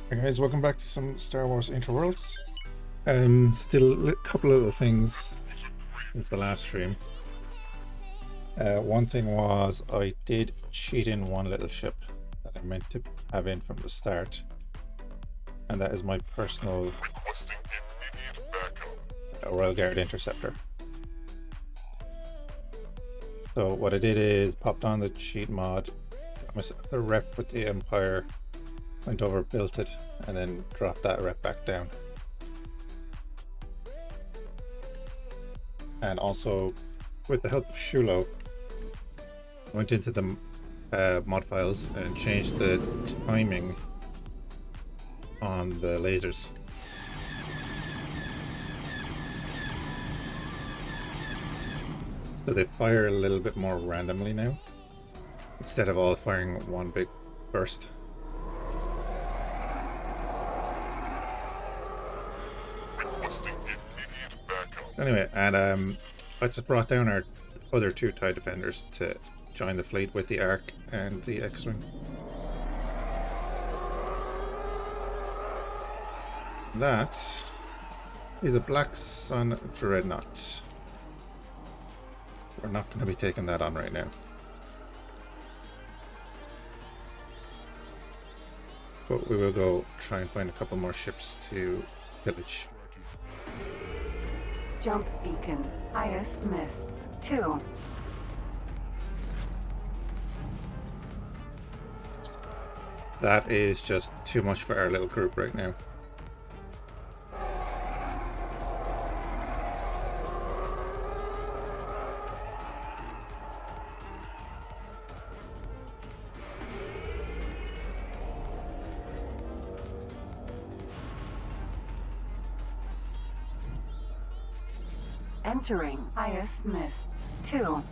Hey guys, welcome back to some Star Wars Interworlds. So did a couple of little things since the last stream. One thing was I did cheat in one little ship that I meant to have in from the start, and that is my personal Royal Guard Interceptor. So what I did is popped on the cheat mod, got myself a rep with the Empire, went over, built it, and then dropped that rep back down. And also, with the help of Shulo, went into the mod files and changed the timing on the lasers. So they fire a little bit more randomly now, instead of all firing one big burst. Anyway, and I just brought down our other two TIE defenders to join the fleet with the Arc and the X-Wing. That is a Black Sun Dreadnought. We're not going to be taking that on right now. But we will go try and find a couple more ships to pillage. Jump beacon, highest mists, 2. That is just too much for our little group right now. Entering highest mists, 2.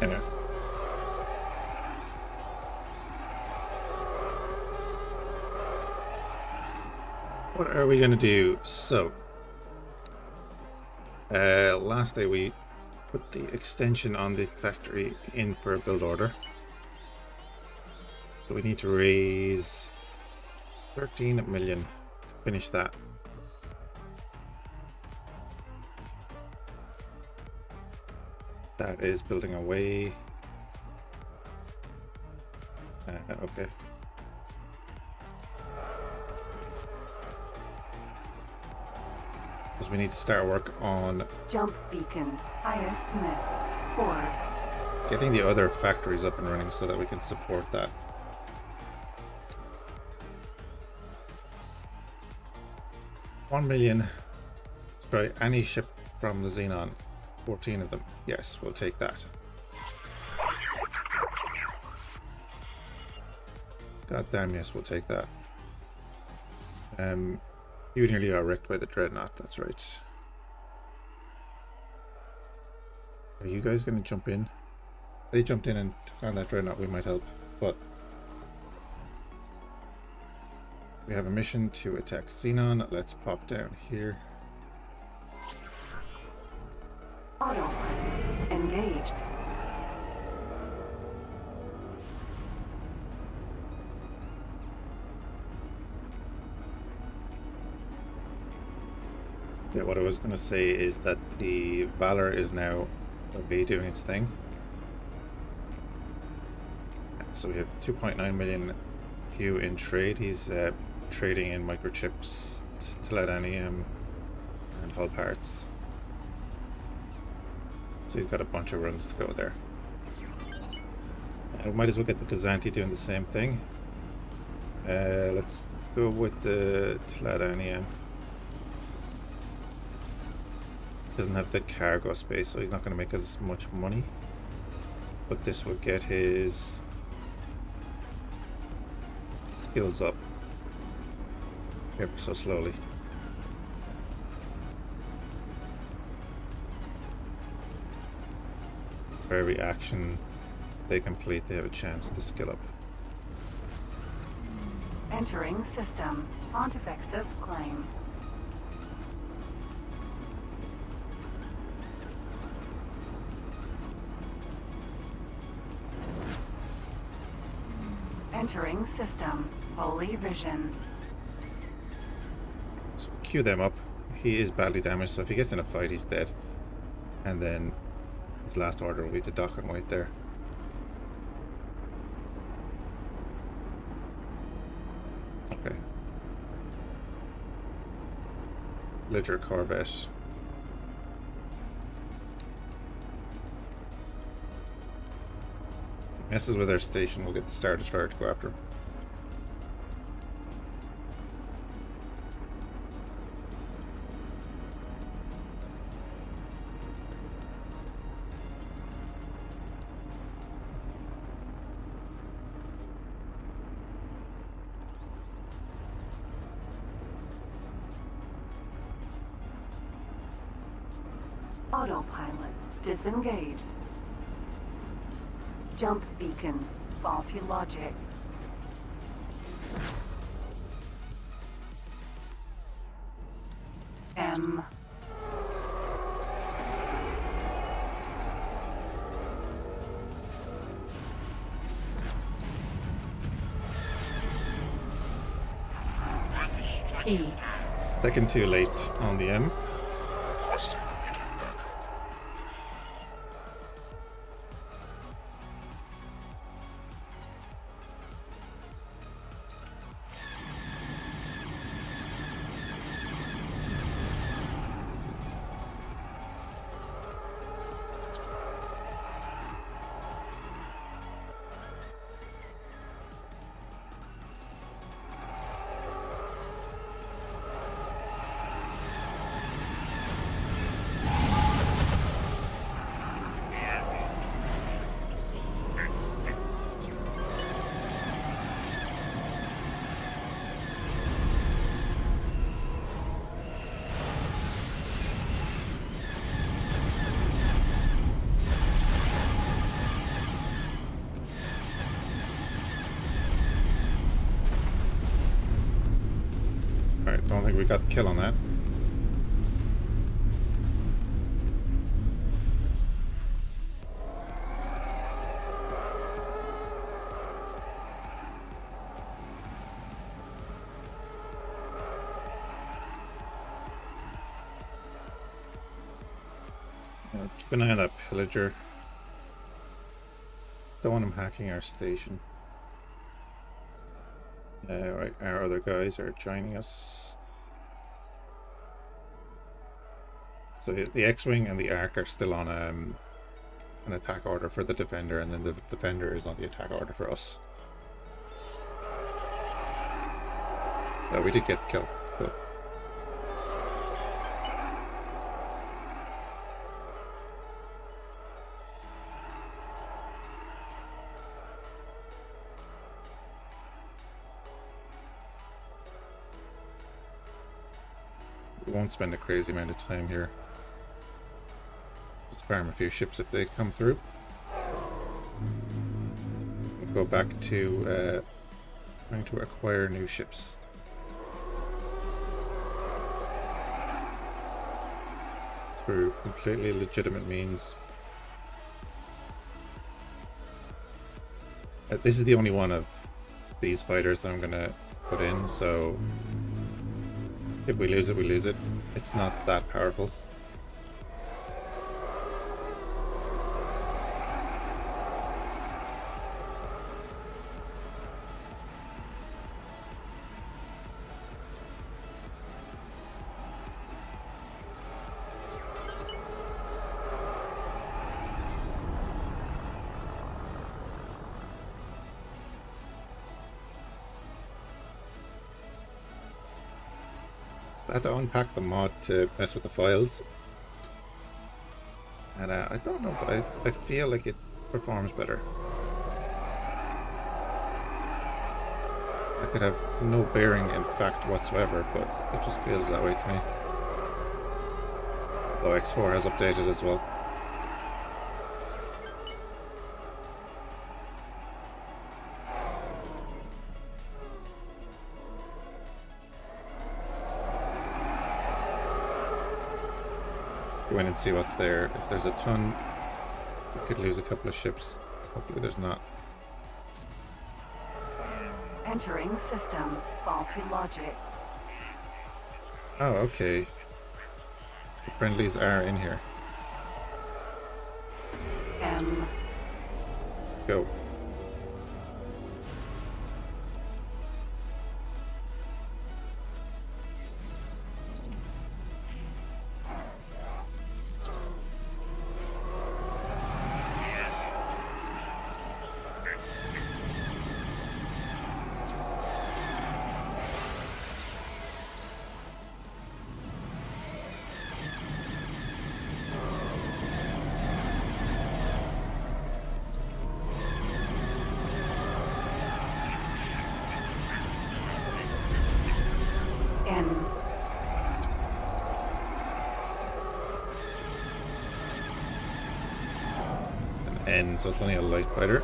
Anyway. What are we going to do? So, last day we put the extension on the factory in for a build order. So we need to raise 13 million to finish that. That is building away. Okay. Because we need to start work on Jump beacon, highest mists, 4. getting the other factories up and running so that we can support that. $1 million. Sorry, any ship from the Xenon. 14 of them. Yes, we'll take that. God damn, yes, we'll take that. You nearly are wrecked by the Dreadnought, that's right. Are you guys going to jump in? They jumped in and took on that Dreadnought, we might help, but we have a mission to attack Xenon. Let's pop down here. Autopilot, engage. Yeah, what I was going to say is that the Valor is now doing its thing. So we have 2.9 million Q in trade. He's trading in microchips, titanium, and hull parts. So he's got a bunch of runs to go there. We might as well get the Kazanti doing the same thing. Let's go with the titanium. Doesn't have the cargo space, so he's not going to make as much money. But this will get his skills up ever so slowly. For every action they complete, they have a chance to skill up. Entering system. Pontifex's claim. Entering system. Holy Vision. So cue them up. He is badly damaged, so if he gets in a fight, he's dead. And then his last order will be to dock and wait there. Okay. Ledger Corvette. Messes with our station, we'll get the Star Destroyer to go after him. Autopilot. Disengage. Jump beacon. Faulty logic. M. P. Second too late on the M. Alright, don't think we got the kill on that. Keep an eye on that pillager. Don't want him hacking our station. Right, our other guys are joining us. So the X-Wing and the Ark are still on an attack order for the Defender, and then the Defender is on the attack order for us. Oh, we did get the kill. Cool. We won't spend a crazy amount of time here. Just farm a few ships if they come through. We'll go back to trying to acquire new ships. Through completely legitimate means. This is the only one of these fighters that I'm gonna put in, so if we lose it, we lose it. It's not that powerful. I had to unpack the mod to mess with the files, and I don't know, but I feel like it performs better. I could have no bearing in fact whatsoever, but it just feels that way to me. Although X4 has updated as well. go in and see what's there. If there's a ton, we could lose a couple of ships. Hopefully there's not. Entering system. Faulty logic. Oh, okay. The friendlies are in here. M. Go. N. An N, so it's only a light fighter.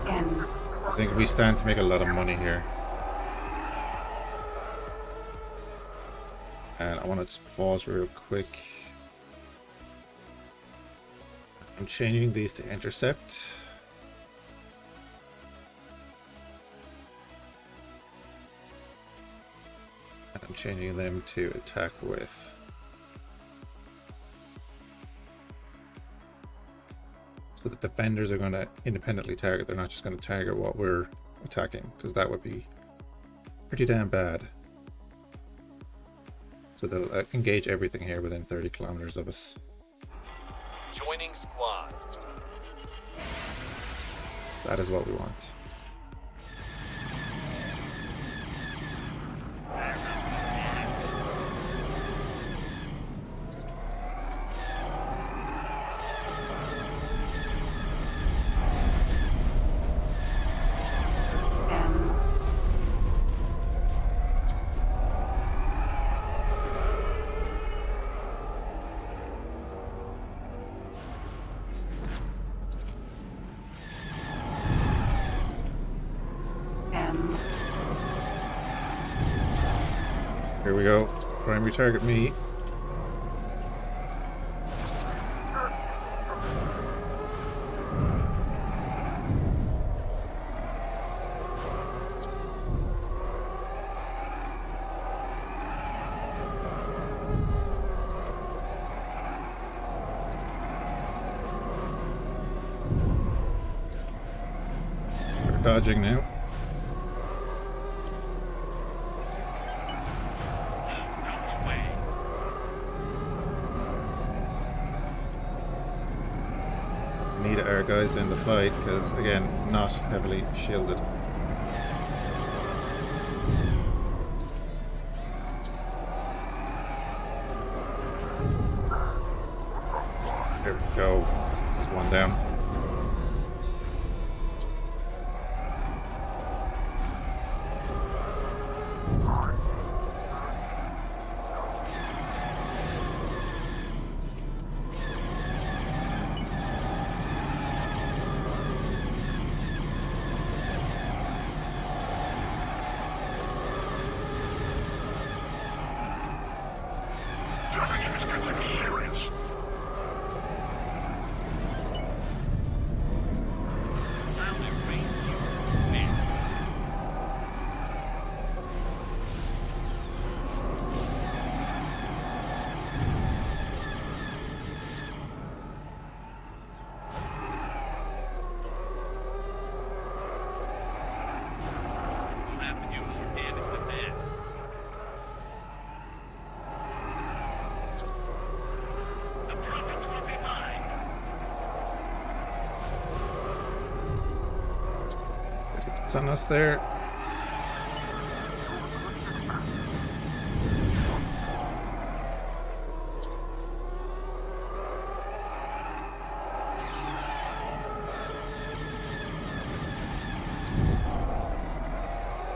N. I think we stand to make a lot of money here. And I want to just pause real quick. I'm changing these to intercept. And I'm changing them to attack with. So the defenders are going to independently target. They're not just going to target what we're attacking, because that would be pretty damn bad. So they'll engage everything here within 30 kilometers of us. Joining squad. That is what we want. M. M. Here we go. Primary target me. We're dodging now. Need our guys in the fight because, again, not heavily shielded. There we go. There's one down. It's on us there.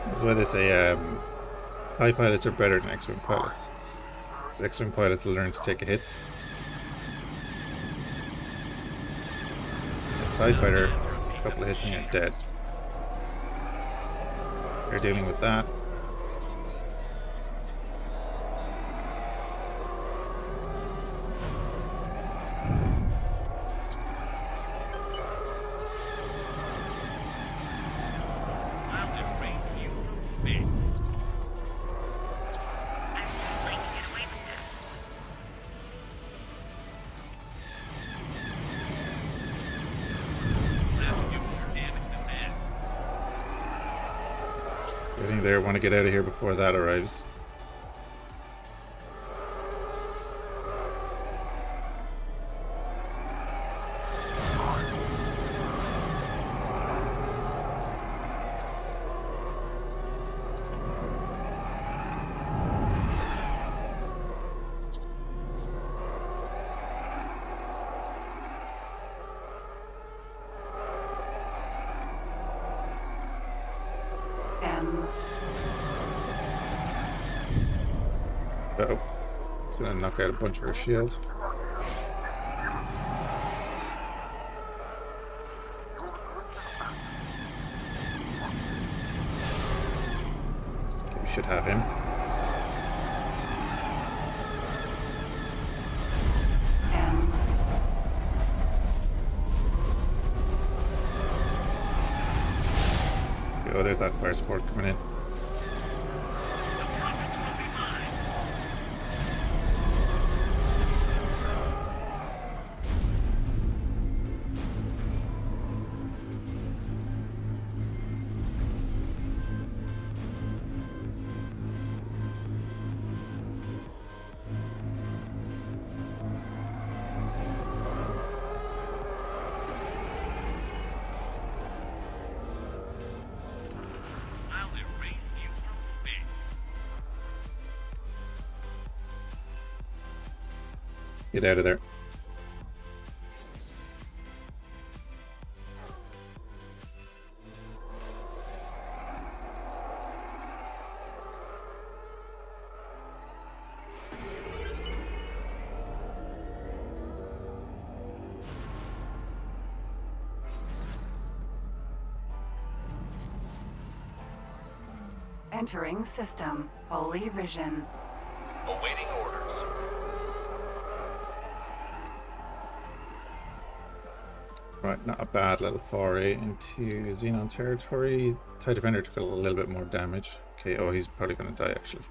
That's why they say TIE pilots are better than X-Wing pilots. Because X-Wing pilots will learn to take hits. TIE fighter, a couple of hits and you're dead. They're dealing with that. Getting there, want to get out of here before that arrives. M. Uh-oh. It's gonna knock out a bunch of her shield. We should have him. M. Oh, there's that fire support coming in. I'll erase you from space. Get out of there. Entering system. Holy vision. Awaiting orders. Right, not a bad little foray into Xenon territory. TIE Defender took a little bit more damage. Okay, oh, he's probably going to die, actually.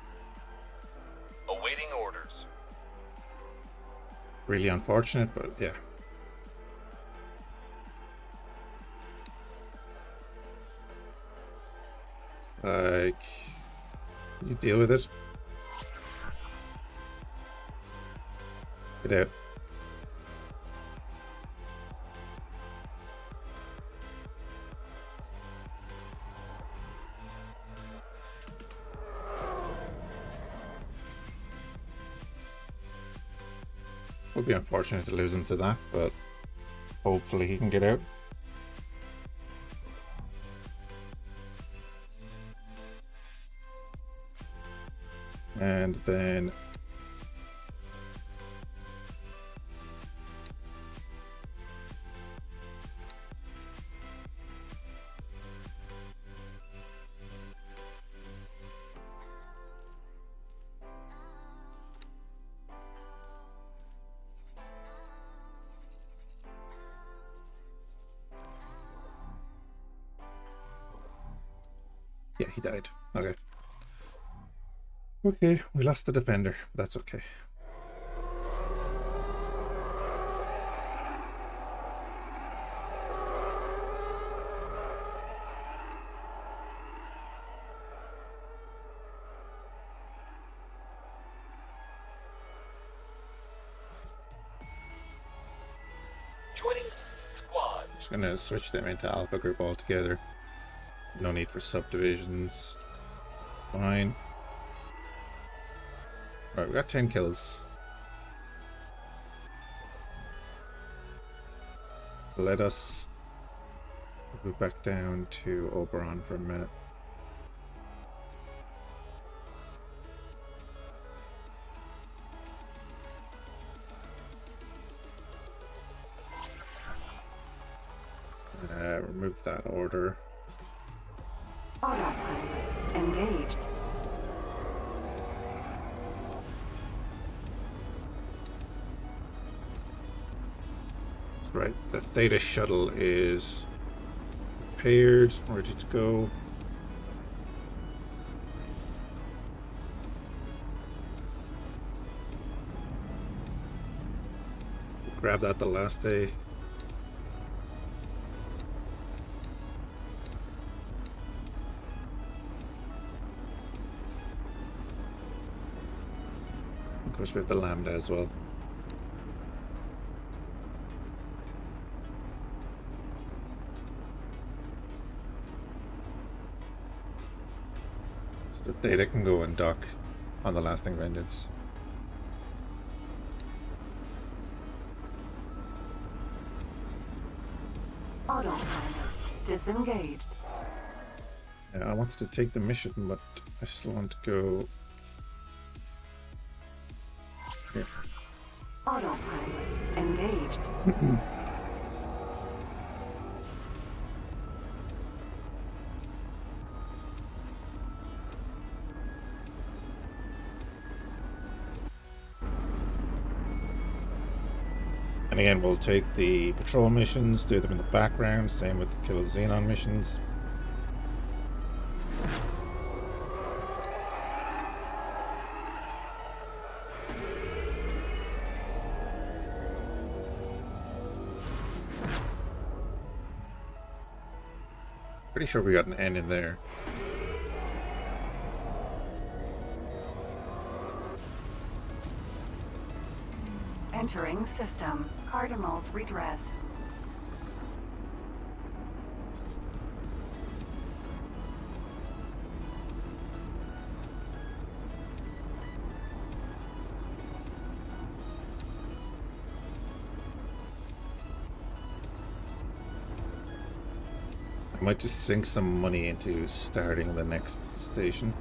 Awaiting orders. Really unfortunate, but yeah. Like, you deal with it. Get out. Would be unfortunate to lose him to that, but hopefully he can get out. And then yeah, he died. Okay. Okay, we lost the defender. That's okay. Joining squad. Just gonna switch them into Alpha Group altogether. No need for subdivisions. Fine. Right, we got 10 kills. Let us move back down to Oberon for a minute. Remove that order. Autopilot engaged. That's right. The Theta shuttle is prepared, ready to go. Grab that the last day. Of course, we have the Lambda as well. So the data can go and dock on the Lasting Vengeance. Autopilot disengaged. Yeah, I wanted to take the mission, but I still want to go here. Autopilot engaged. And again, we'll take the patrol missions, do them in the background, same with the Kill a Xenon missions. Pretty sure we got an N in there. Entering system. Cardinals redress. I might just sink some money into starting the next station.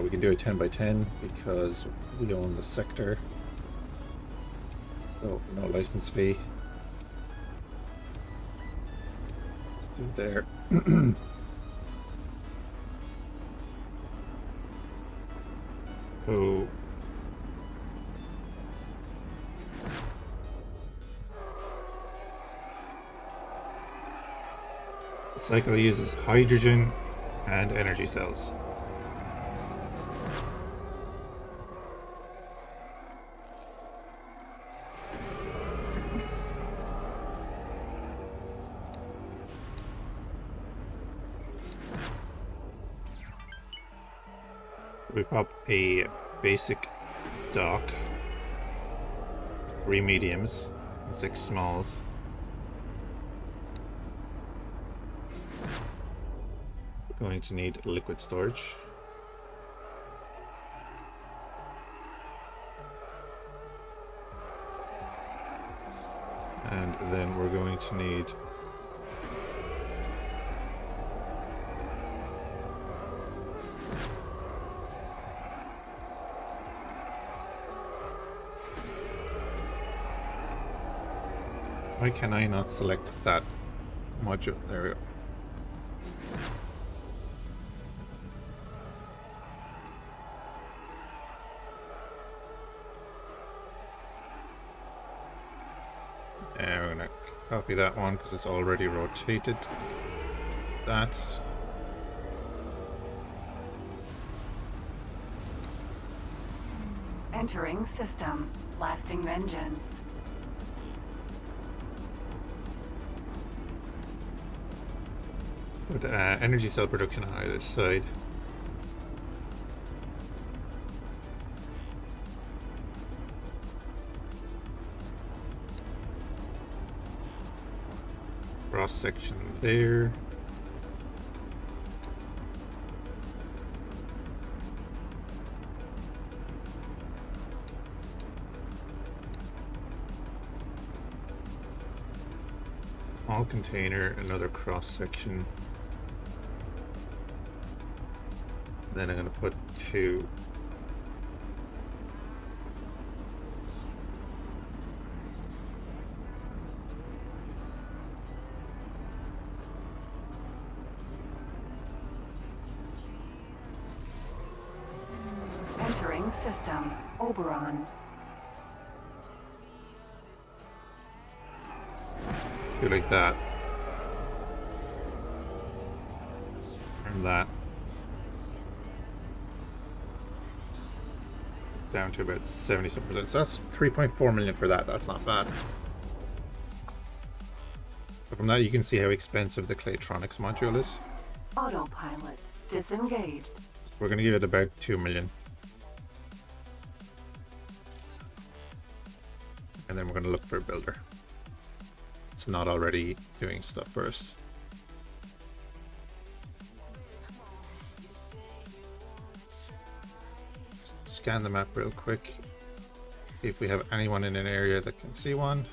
We can do a 10 by 10 because we own the sector. So no license fee. Do it there. So the cycle uses hydrogen and energy cells. We pop a basic dock, 3 mediums, and 6 smalls. We're going to need liquid storage. And then we're going to need why can I not select that module? There we go. And we're gonna copy that one because it's already rotated. That's Entering system. Lasting vengeance. put energy cell production on either side. Cross section there. Small container, another cross section. Then I'm going to put 2. Entering system. Oberon. Do like that. And that. Down to about 70%. So that's 3.4 million for that. That's not bad. But from that you can see how expensive the Claytronics module is. Autopilot Disengaged. We're going to give it about 2 million. And then we're going to look for a builder. It's not already doing stuff for us. Scan the map real quick. See if we have anyone in an area that can see one.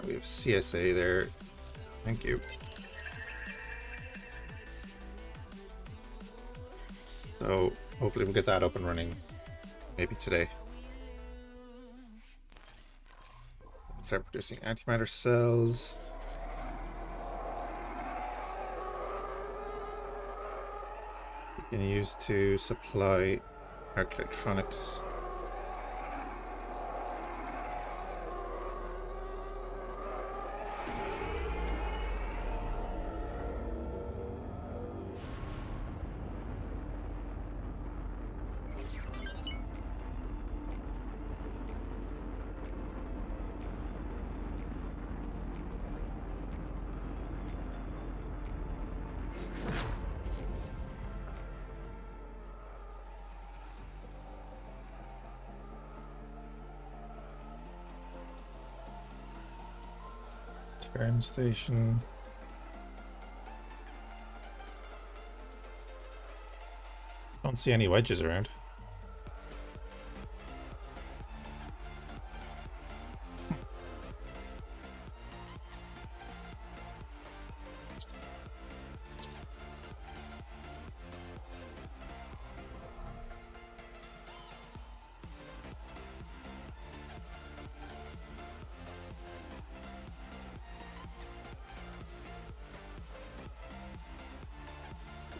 We have CSA there. Thank you. So hopefully we'll get that up and running maybe today. Start producing antimatter cells. We can use to supply arc electronics. Turn station. Don't see any wedges around.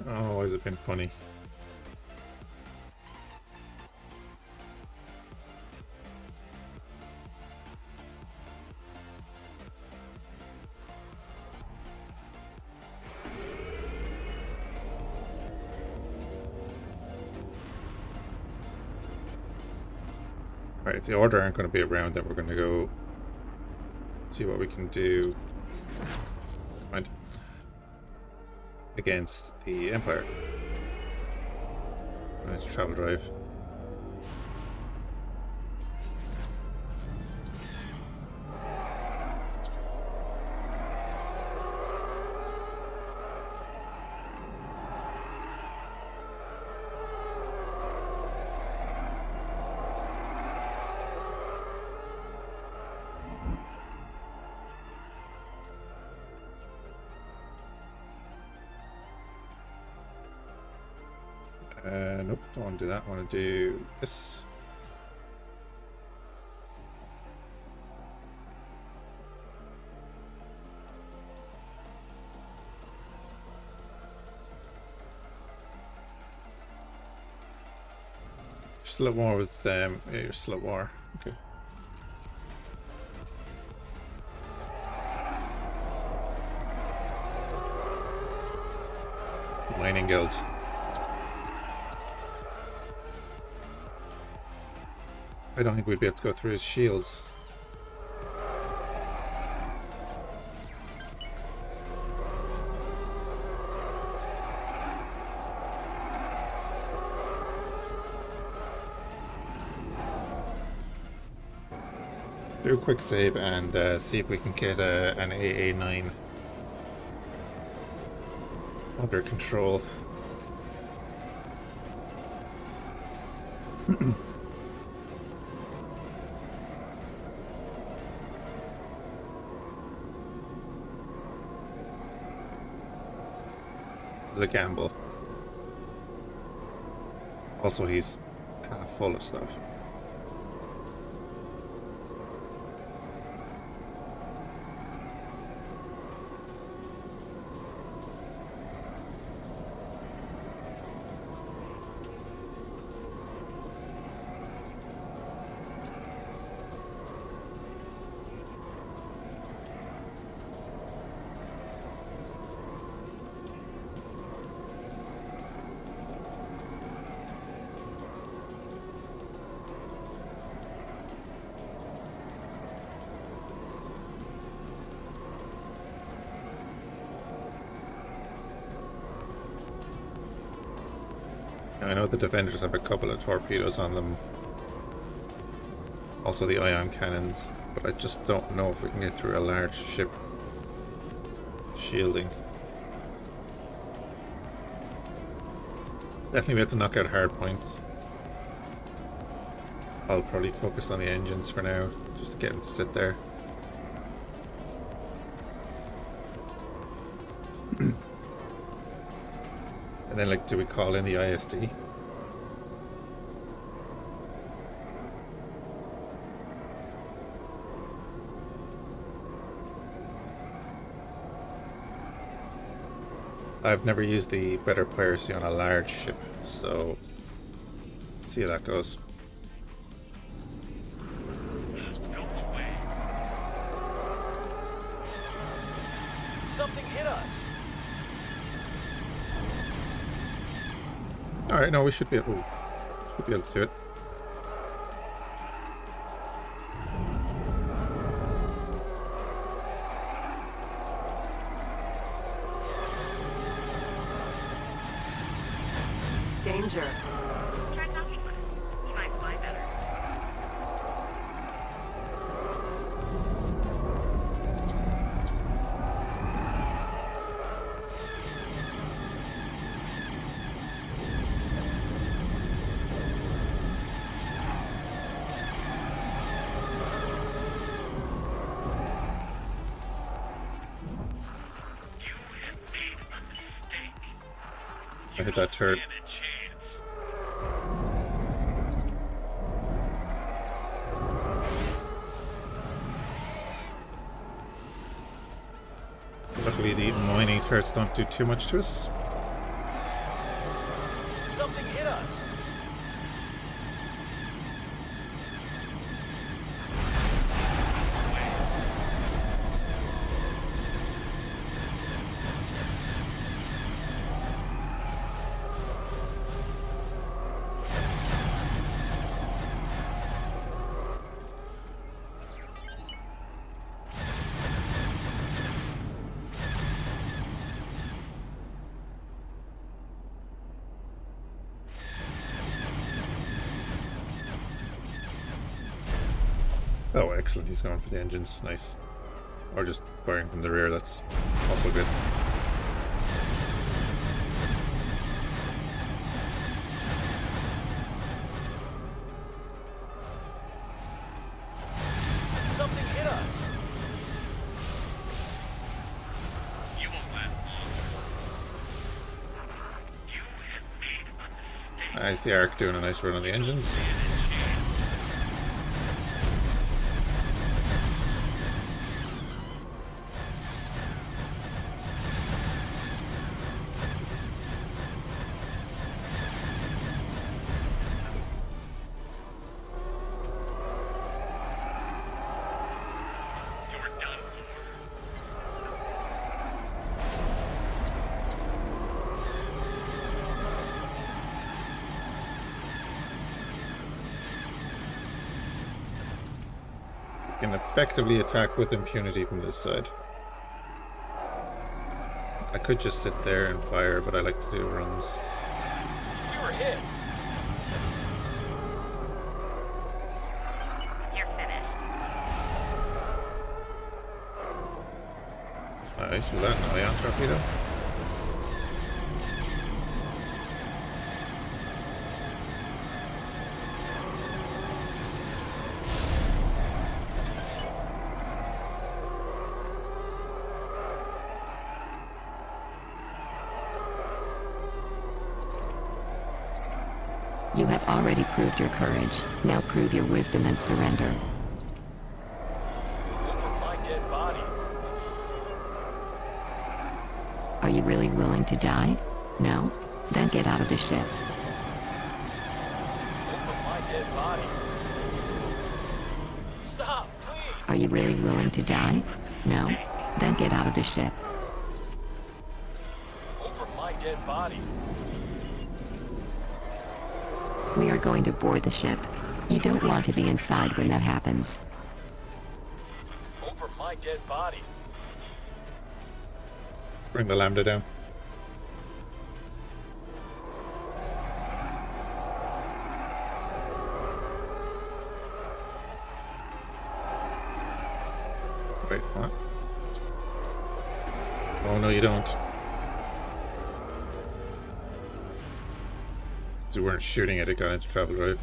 Oh, has it been funny? Right, if the order aren't going to be around, then we're going to go see what we can do. Mind. Against the Empire. Nice travel drive. Nope, don't want to do that. I want to do this. Still at war with them. Yeah, you're still at war. Okay. Mining Guild. I don't think we'd be able to go through his shields. Do a quick save and see if we can get an AA9 under control. The gamble. Also, he's half full of stuff. I know the defenders have a couple of torpedoes on them. Also the ion cannons, but I just don't know if we can get through a large ship shielding. Definitely we have to knock out hard points. I'll probably focus on the engines for now, just to get them to sit there. And then, like, do we call in the ISD? I've never used the better piracy on a large ship, so see how that goes. Something hit us. Alright, no, we should be able to do it. Danger. Try talking with him. He might fly better. I hit that turret. Luckily the mining turrets don't do too much to us. Something hit us. Oh, excellent. He's going for the engines. Nice. Or just firing from the rear. That's also good. Something hit us. You won't last long. You have made a mistake. Nice. The Ark doing a nice run on the engines. You're done for. Can effectively attack with impunity from this side. I could just sit there and fire, but I like to do runs. We were hit. You're finished. Nice. Was that an ion torpedo? You have already proved your courage. Now prove your wisdom and surrender. Over my dead body. Are you really willing to die? No? Then get out of the ship. Over my dead body. Stop, please. Are you really willing to die? No? Then get out of the ship. Over my dead body. We are going to board the ship. You don't want to be inside when that happens. Over my dead body. Bring the Lambda down. Wait, what? Oh no, you don't. So we weren't shooting it, it got into trouble, right?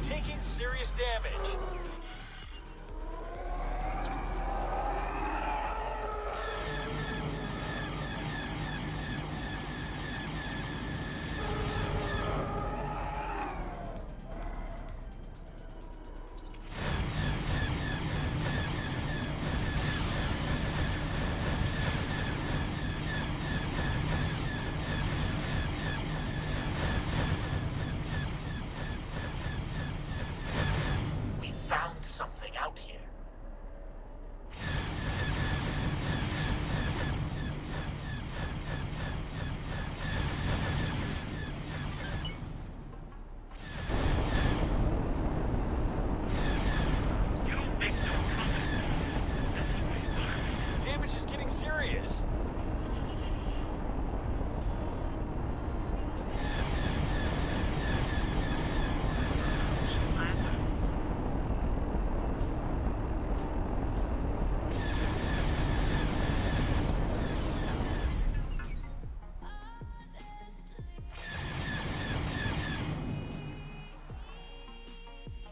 Taking serious damage. We found something out here. You don't make no comment. That's the way it works. Damage is getting serious.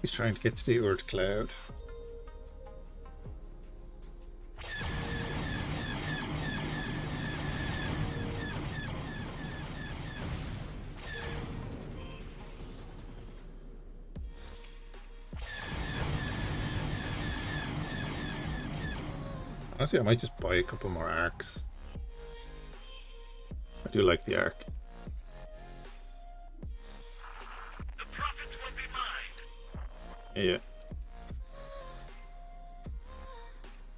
He's trying to get to the Urt cloud. Honestly, I might just buy a couple more arcs. I do like the arc. The profits will be mine. Yeah.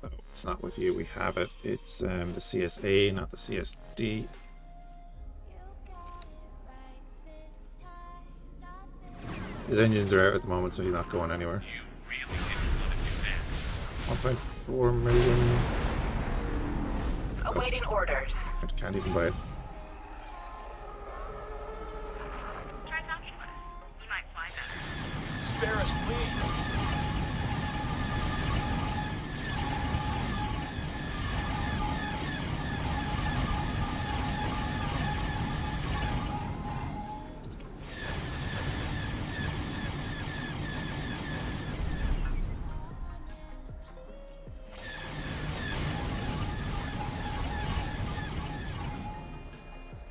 Oh, it's not with you. We have it. It's the CSA, not the CSD. His engines are out at the moment, so he's not going anywhere. You really didn't want to do that. 1.4 million. Awaiting orders. I can't even buy it. Try talking with us. We might fly better. Spare us, please.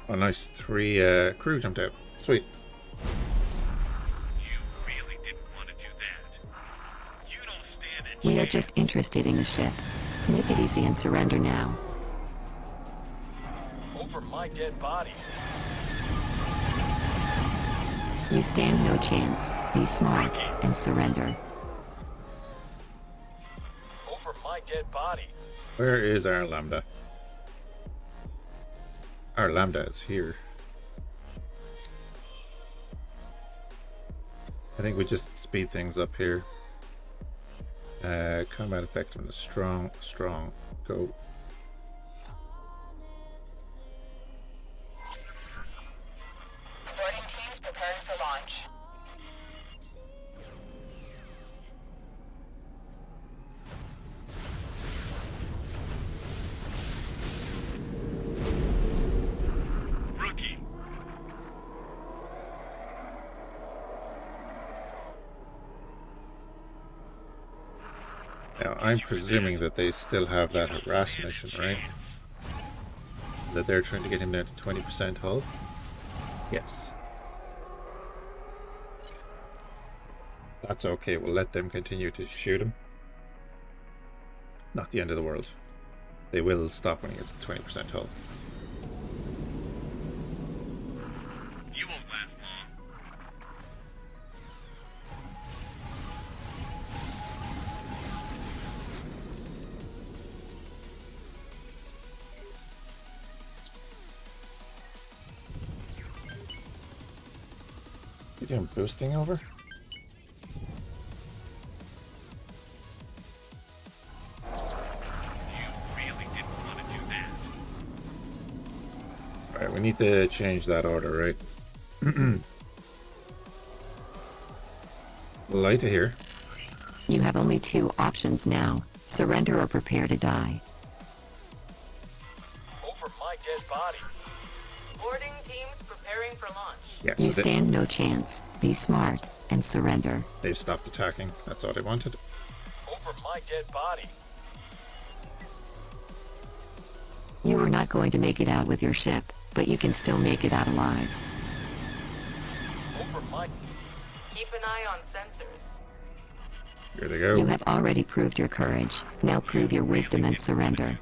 Oh, nice. 3 crew jumped out. Sweet. You really didn't want to do that. You don't stand a We are chance. just interested in the ship. Make it easy and surrender now. Over my dead body. You stand no chance. Be smart and surrender. Over my dead body. Where is our Lambda? Our Lambda is here. I think we just speed things up here. Combat effectiveness, strong, go. Boarding teams preparing for launch. Rookie. Now, I'm presuming that they still have that harass mission, right? That they're trying to get him down to 20% hull? Yes. That's okay, we'll let them continue to shoot him. Not the end of the world. They will stop when he gets to 20% hull. You won't last long. You doing boosting over? You really didn't want to do that. we need to change that order, right? Light here. You have only two options now. Surrender or prepare to die. Over my dead body. Boarding teams preparing for launch. Yeah, You so stand no chance. Be smart and surrender. they've stopped attacking. That's all they wanted. Over my dead body. You are not going to make it out with your ship, but you can still make it out alive. Over my... Keep an eye on sensors. Here they go. You have already proved your courage. Now prove your wisdom and surrender.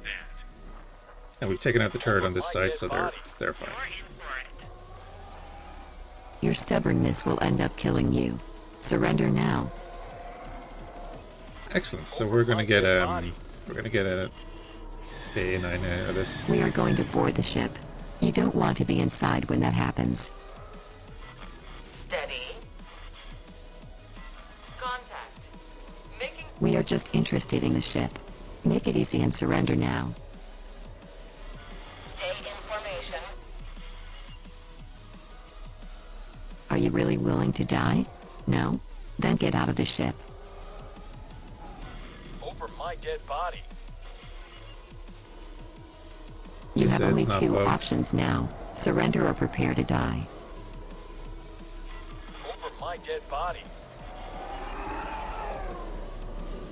And we've taken out the turret on this side, so they're fine. Your stubbornness will end up killing you. Surrender now. Excellent. So we're gonna get a K9 out of this. We are going to board the ship. You don't want to be inside when that happens. Steady. Contact. Making We are just interested in the ship. Make it easy and surrender now. stay in formation. Are you really willing to die? No? Then get out of the ship. Over my dead body. You He have said only it's not two bugged. options now. Surrender or prepare to die. Over my dead body.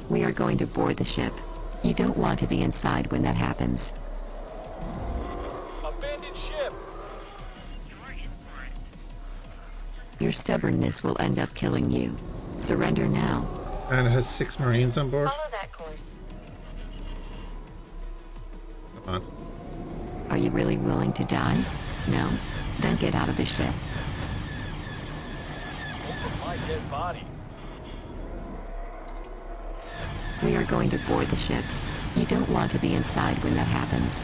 We are going to board the ship. You don't want to be inside when that happens. Abandoned ship. Your stubbornness will end up killing you. Surrender now. And it has 6 Marines on board. Follow that course. Come on. Are you really willing to die? No? Then get out of the ship. Over my dead body. We are going to board the ship. You don't want to be inside when that happens.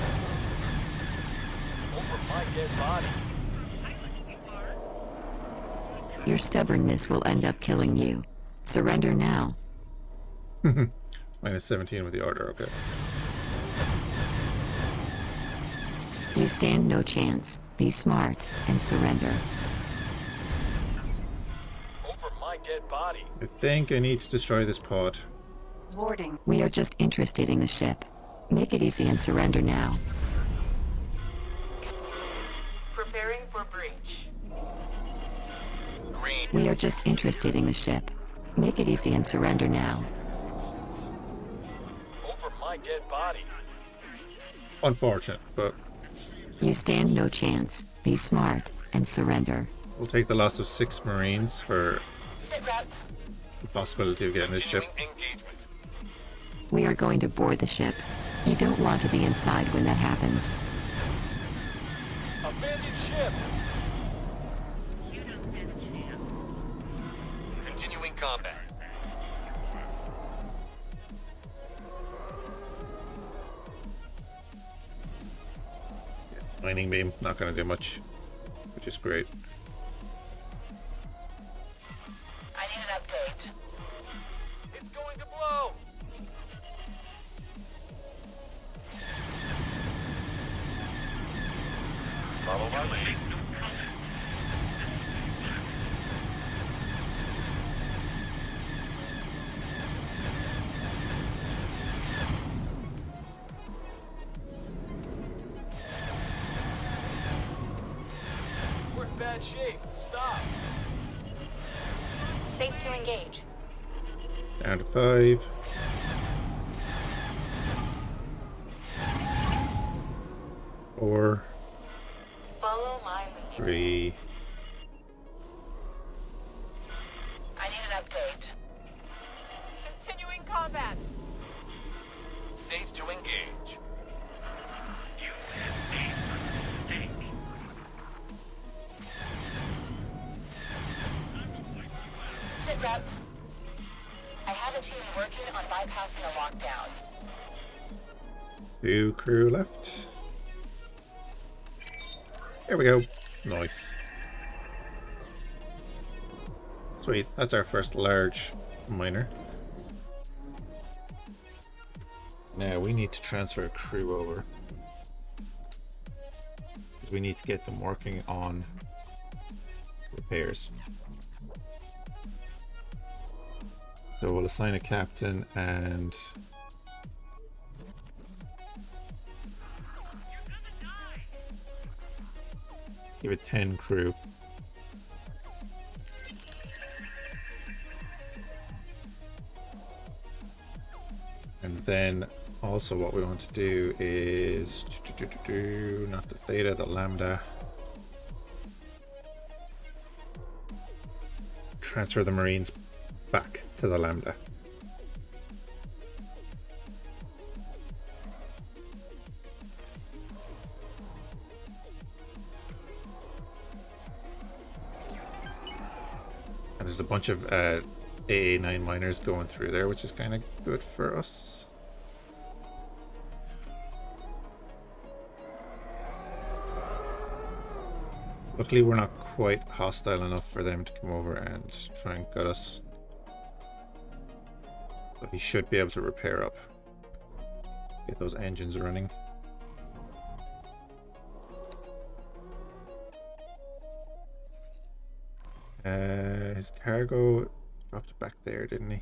Over my dead body. Your stubbornness will end up killing you. Surrender now. Minus 17 with the order, okay. You stand no chance. Be smart and surrender. Over my dead body. I think I need to destroy this pod. Boarding. We are just interested in the ship. Make it easy and surrender now. Preparing for breach. Green. We are just interested in the ship. Make it easy and surrender now. Over my dead body. Unfortunate, but You stand no chance. Be smart and surrender. we'll take the loss of 6 Marines for Sit rep. the possibility of getting this ship. Engagement. We are going to board the ship. You don't want to be inside when that happens. Abandoned ship. Continuing combat. Mining beam, not going to do much, which is great. I need an update. It's going to blow. Follow my lead. We're in bad shape. Stop. Safe to engage. Down to 5. Four, Follow my lead. 3. I need an update. Continuing combat. Safe to engage. Sit rep. I have a team working on bypassing a lockdown. 2 crew left. There we go. Nice. Sweet. That's our first large miner. Now we need to transfer a crew over. because we need to get them working on repairs. So we'll assign a captain and give it 10 crew. And then also what we want to do is not the theta, the lambda. Transfer the Marines back to the lambda. And there's a bunch of AA9 miners going through there, which is kind of good for us. Luckily we're not quite hostile enough for them to come over and try and gut us. But he should be able to repair up. Get those engines running. His cargo dropped it back there, didn't he?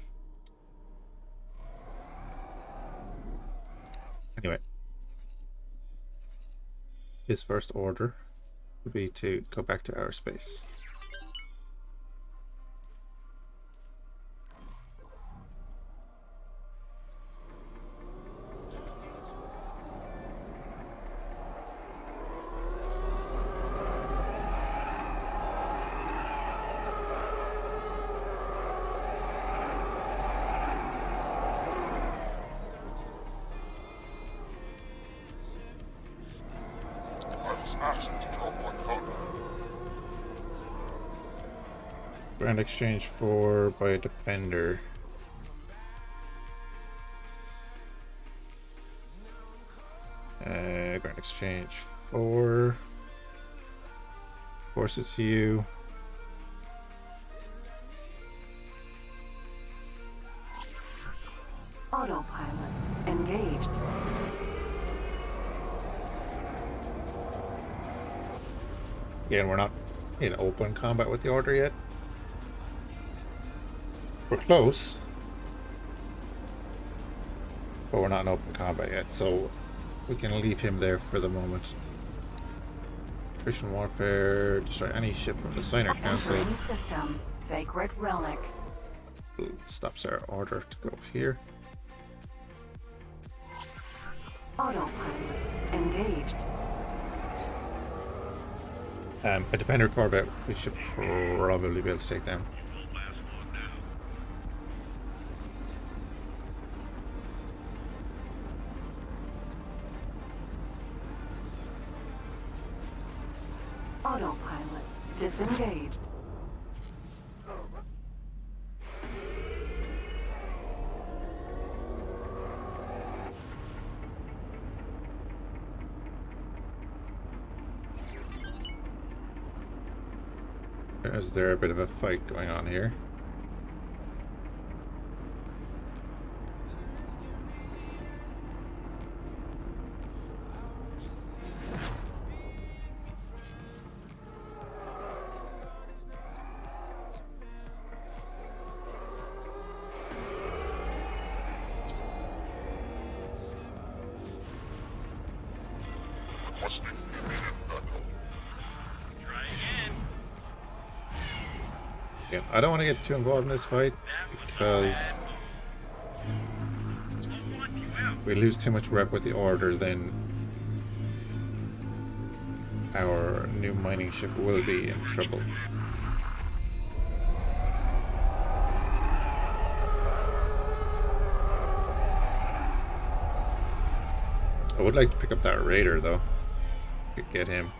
Anyway. His first order would be to go back to our space. Grand exchange for by a defender. Grand exchange for forces you. Autopilot engaged. Again, we're not in open combat with the order yet. We're close, but we're not in open combat yet, so we can leave him there for the moment. Attrition warfare, destroy any ship from the Signer Council. Entering system. Sacred relic. Stops our order to go here. Autopilot engaged. A defender corvette we should probably be able to take down. Autopilot disengaged. Is there a bit of a fight going on here? Yeah, I don't want to get too involved in this fight because if we lose too much rep with the order, then our new mining ship will be in trouble. I would like to pick up that raider though. Could get him.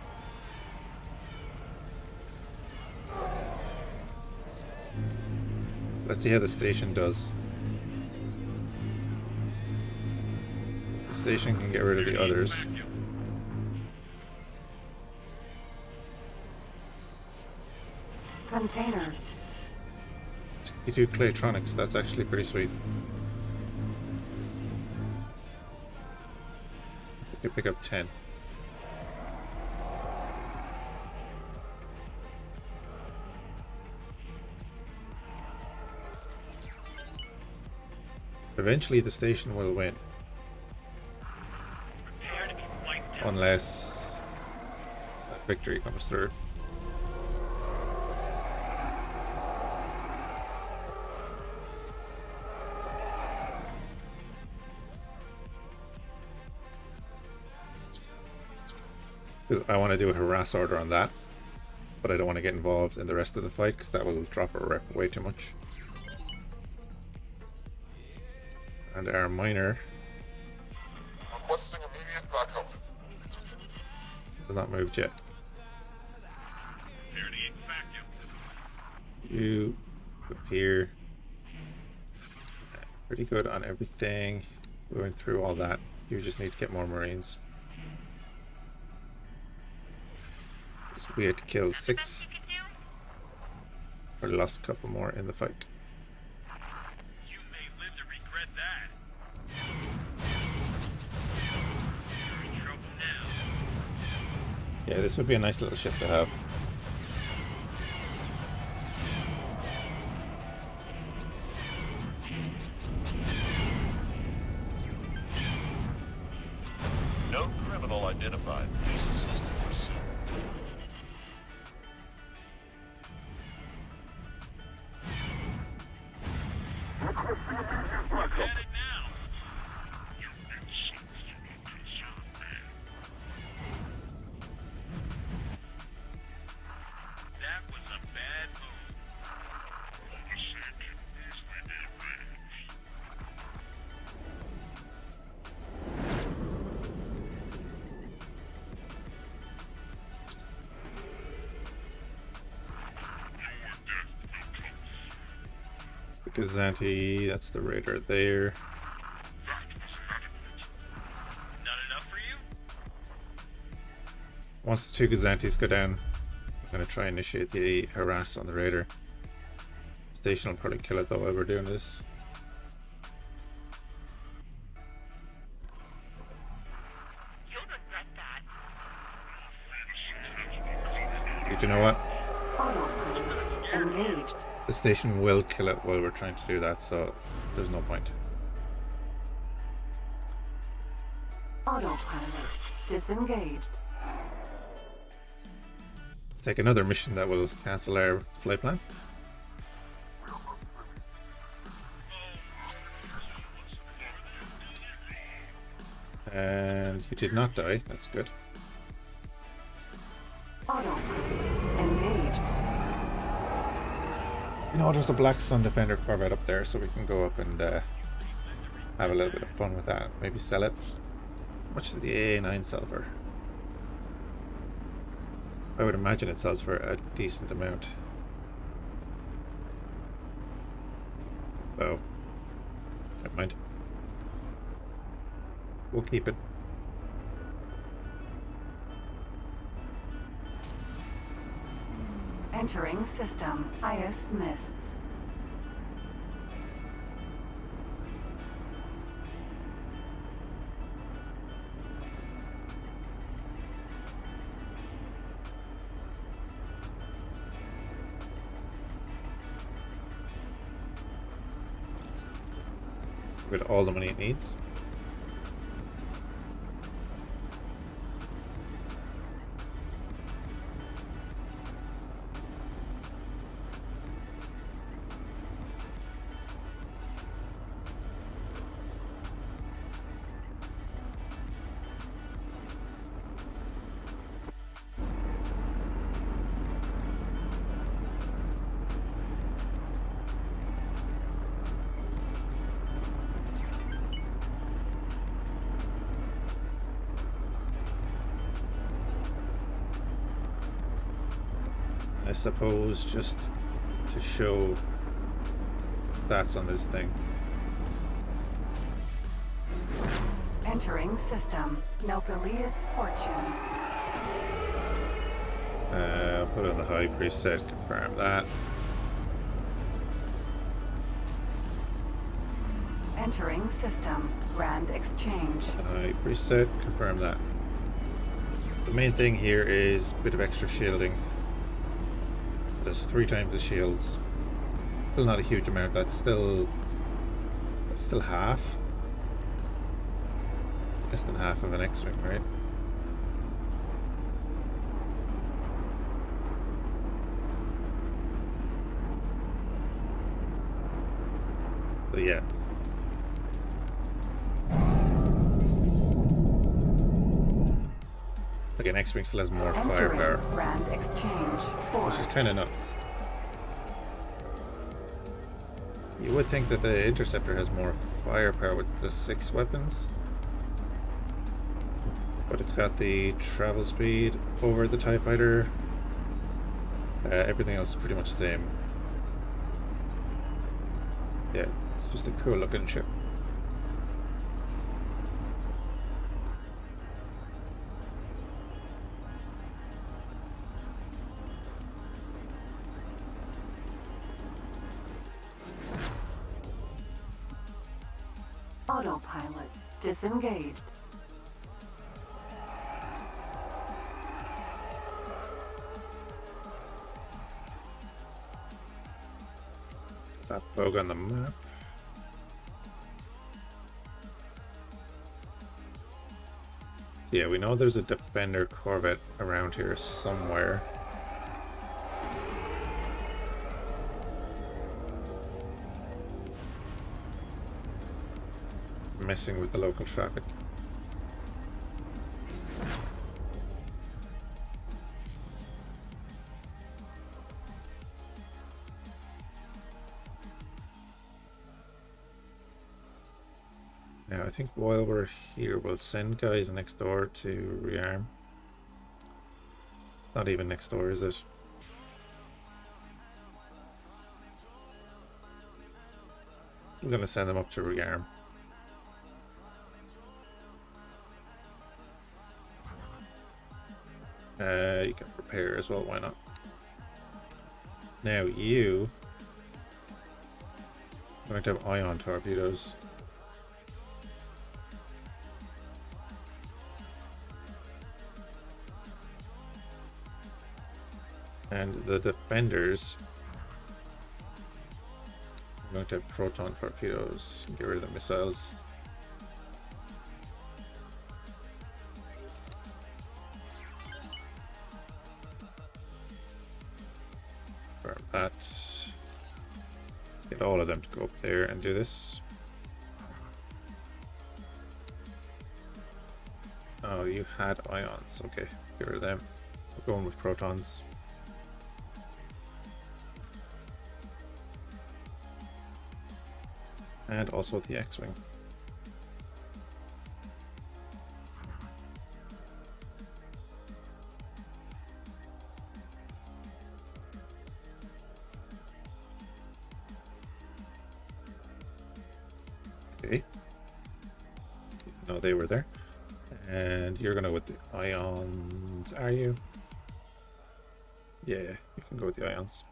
Let's see how the station does. The station can get rid of the others. Container. 62 Claytronics, that's actually pretty sweet. We could pick up 10. Eventually the station will win. Prepare to be wiped out. Unless that victory comes through. Because I want to do a harass order on that, but I don't want to get involved in the rest of the fight because that will drop our rep way too much. And our miner Requesting immediate backup. has not moved yet. Prepare to eat vacuum. You appear pretty good on everything. Going through all that, you just need to get more marines. So we had to kill 6. Or lost a couple more in the fight. You may live to regret that. You're in trouble now. Yeah, this would be a nice little ship to have. No criminal identified. Please assist in pursuit. Look at it now. Your actions do not concern me. That was a bad move. Oversight can easily be arranged. Your death will come. The Gazanti, that's the raider there. That was inadequate. Not enough for you? Once the 2 Gazantis go down, I'm going to try and initiate the harass on the raider. Station will probably kill it though while we're doing this. You'll regret that. But you know what? Autopilot engaged. The station will kill it while we're trying to do that, so there's no point. Autopilot disengaged. Take another mission that will cancel our flight plan. And you did not die, that's good. Autopilot engaged. You know, there's a Black Sun Defender Corvette up there, so we can go up and have a little bit of fun with that. Maybe sell it. How much does the AA9 sell for? I would imagine it sells for a decent amount. Oh. Never mind. We'll keep it. Entering system. Ice mists. With all the money it needs. I suppose just to show stats on this thing. Entering system. Nobilius fortune. I'll put on the high preset, confirm that. Entering system. Grand exchange. High preset, confirm that. The main thing here is a bit of extra shielding. There's 3 times the shields. Still not a huge amount. That's Still half. Less than half of an X-wing, right? So yeah. Like an X-wing still has more firepower, Entering Grand Exchange 4. which is kind of nuts. You would think that the Interceptor has more firepower with the 6 weapons, but it's got the travel speed over the TIE Fighter. Everything else is pretty much the same. Yeah, it's just a cool looking ship. Autopilot disengaged. That bug on the map. Yeah, we know there's a Defender Corvette around here somewhere. Messing with the local traffic. Now I think while we're here we'll send guys next door to rearm. It's not even next door, is it? I'm gonna send them up to rearm. You can prepare as well, why not? Now you are going to have ion torpedoes. And the defenders are going to have proton torpedoes. Get rid of the missiles. That. Get all of them to go up there and do this. Oh, you had ions. Okay, get rid of them. We're going with protons. And also the X-Wing. Okay. No, they were there. And you're gonna go with the ions, are you? Yeah, you can go with the ions.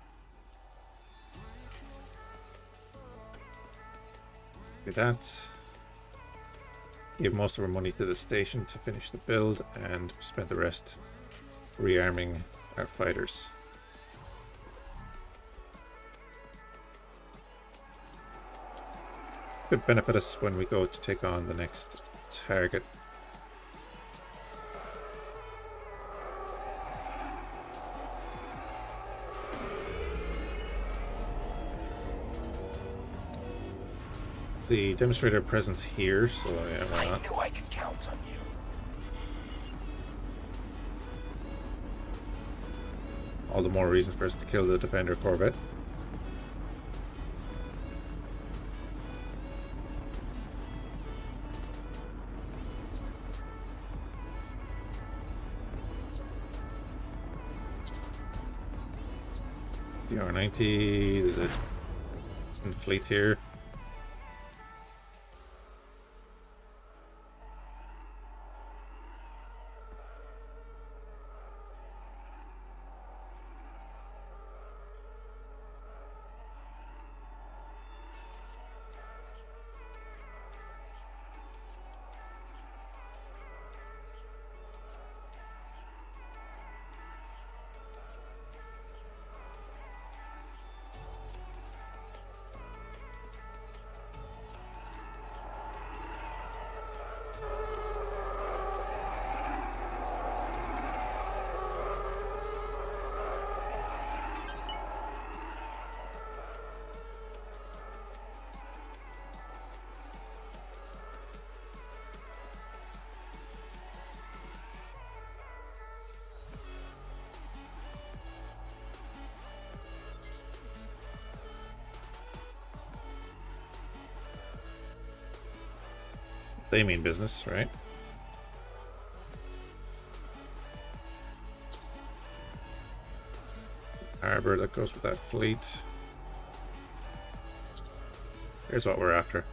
Do that. Give most of our money to the station to finish the build and spend the rest rearming our fighters. Could benefit us when we go to take on the next target. The demonstrator presence here, so I knew I could count on you. all the more reason for us to kill the Defender Corvette. The R90, there's a fleet here. They mean business, right? Harbor that goes with that fleet. Here's what we're after.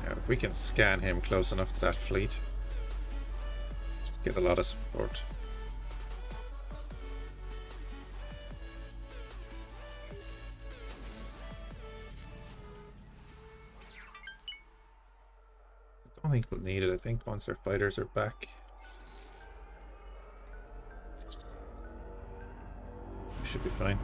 Yeah, if we can scan him close enough to that fleet, get a lot of support. I don't think we'll need it. I think once our fighters are back, we should be fine.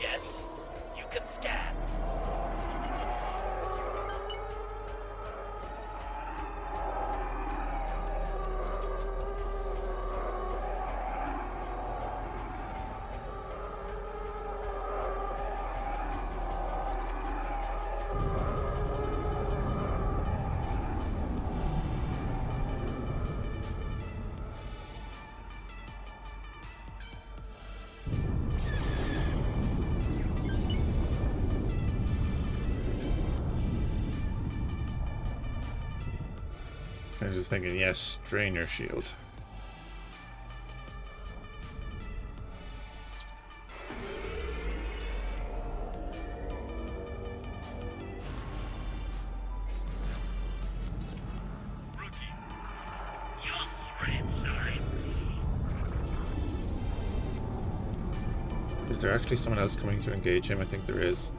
Yes, you can scan. I was just thinking, yes, drain your shield. Is there actually someone else coming to engage him? I think there is.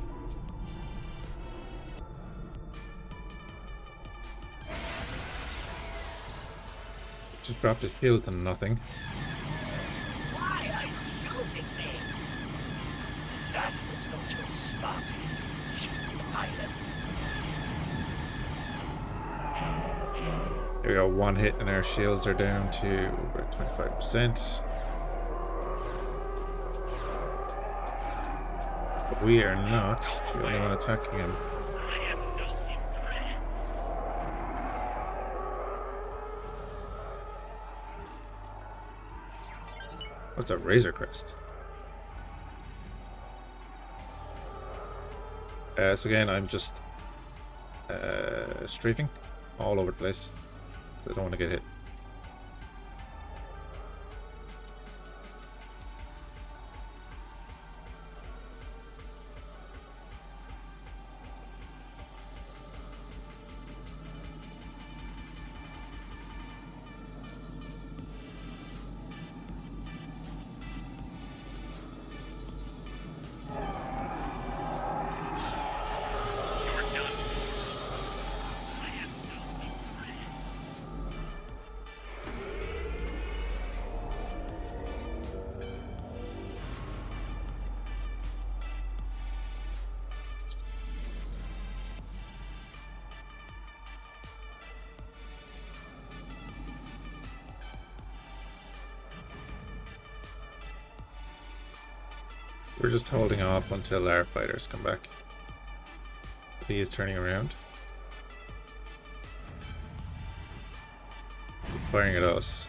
Just dropped his shield to nothing. Why are you shooting me? That was not your smartest decision, pilot. Here we go, one hit and our shields are down to about 25%. But we are not the only one attacking him. What's a Razor Crest? So again, I'm just strafing all over the place. I don't want to get hit. We're just holding off until our fighters come back. He is turning around. Firing at us.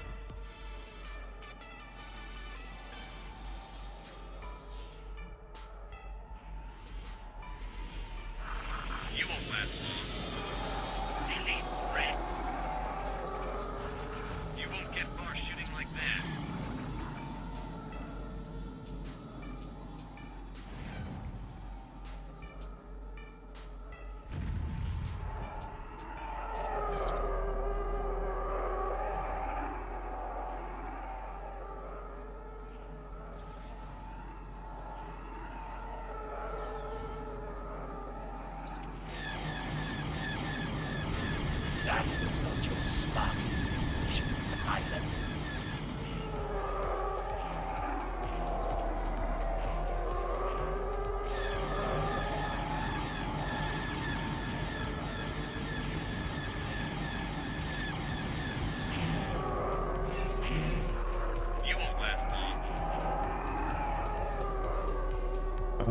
You won't last long. Elite threat. You won't get far shooting like that. That was not your smartest decision, pilot.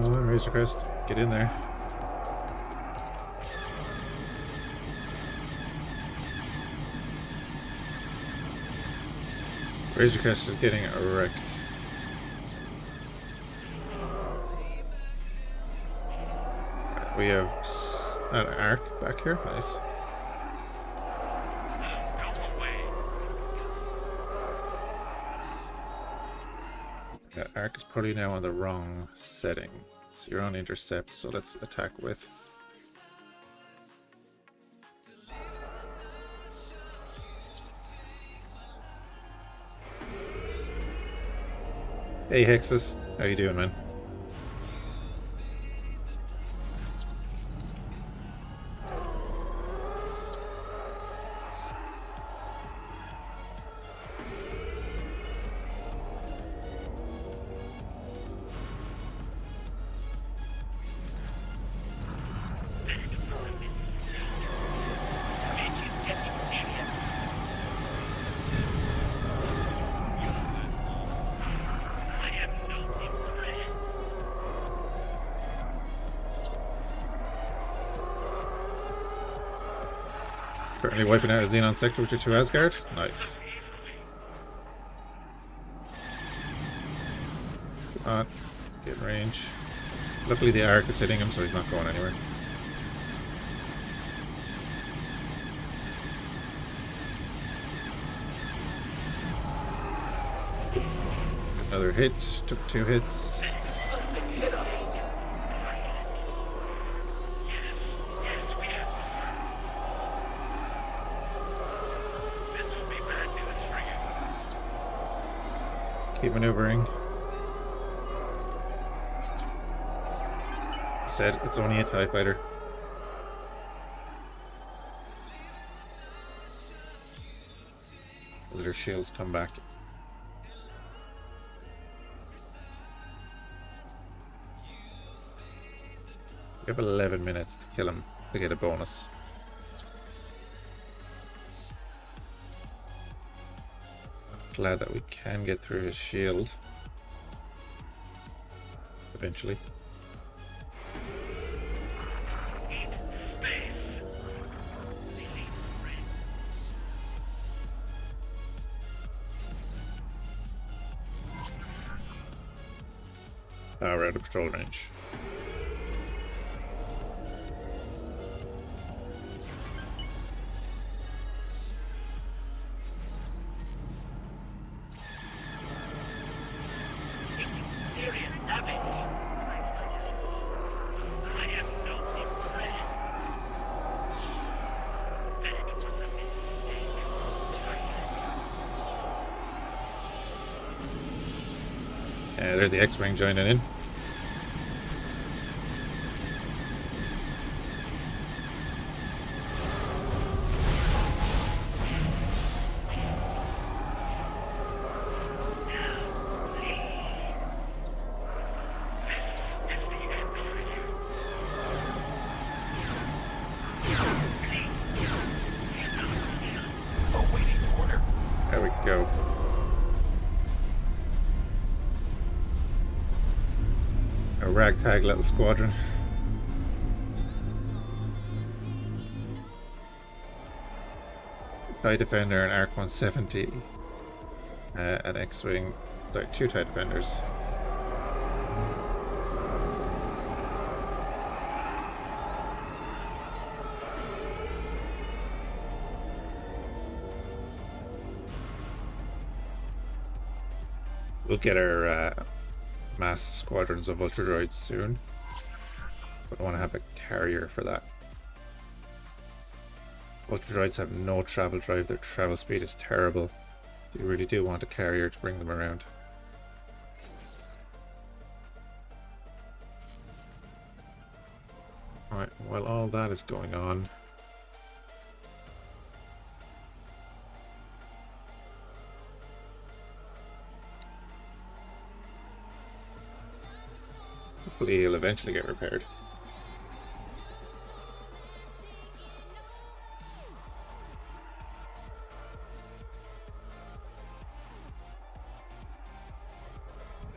on, Razor Crest. Get in there. Razor Crest is getting wrecked. We have an arc back here. Nice. That arc is probably now on the wrong setting. So you're on intercept, so let's attack with. Hey Hexes, how you doing, man? Currently wiping out a Xenon sector with your 2 Asgard. Nice. Come on. Get in range. Luckily the arc is hitting him, so he's not going anywhere. Another hit. Took 2 hits. Something hit us. Keep maneuvering. I said it's only a TIE fighter. Let their shields come back. We have 11 minutes to kill him to get a bonus. Glad that we can get through his shield eventually. We're out of patrol range. There's the X-Wing joining in. There we go. A ragtag little squadron. TIE Defender and Arc 170. An X-Wing. Sorry, 2 TIE Defenders. We'll get our mass squadrons of Ultra Droids soon, but I want to have a carrier for that. Ultra Droids have no travel drive, their travel speed is terrible. You really do want a carrier to bring them around. Alright, while all that is going on, hopefully he'll eventually get repaired.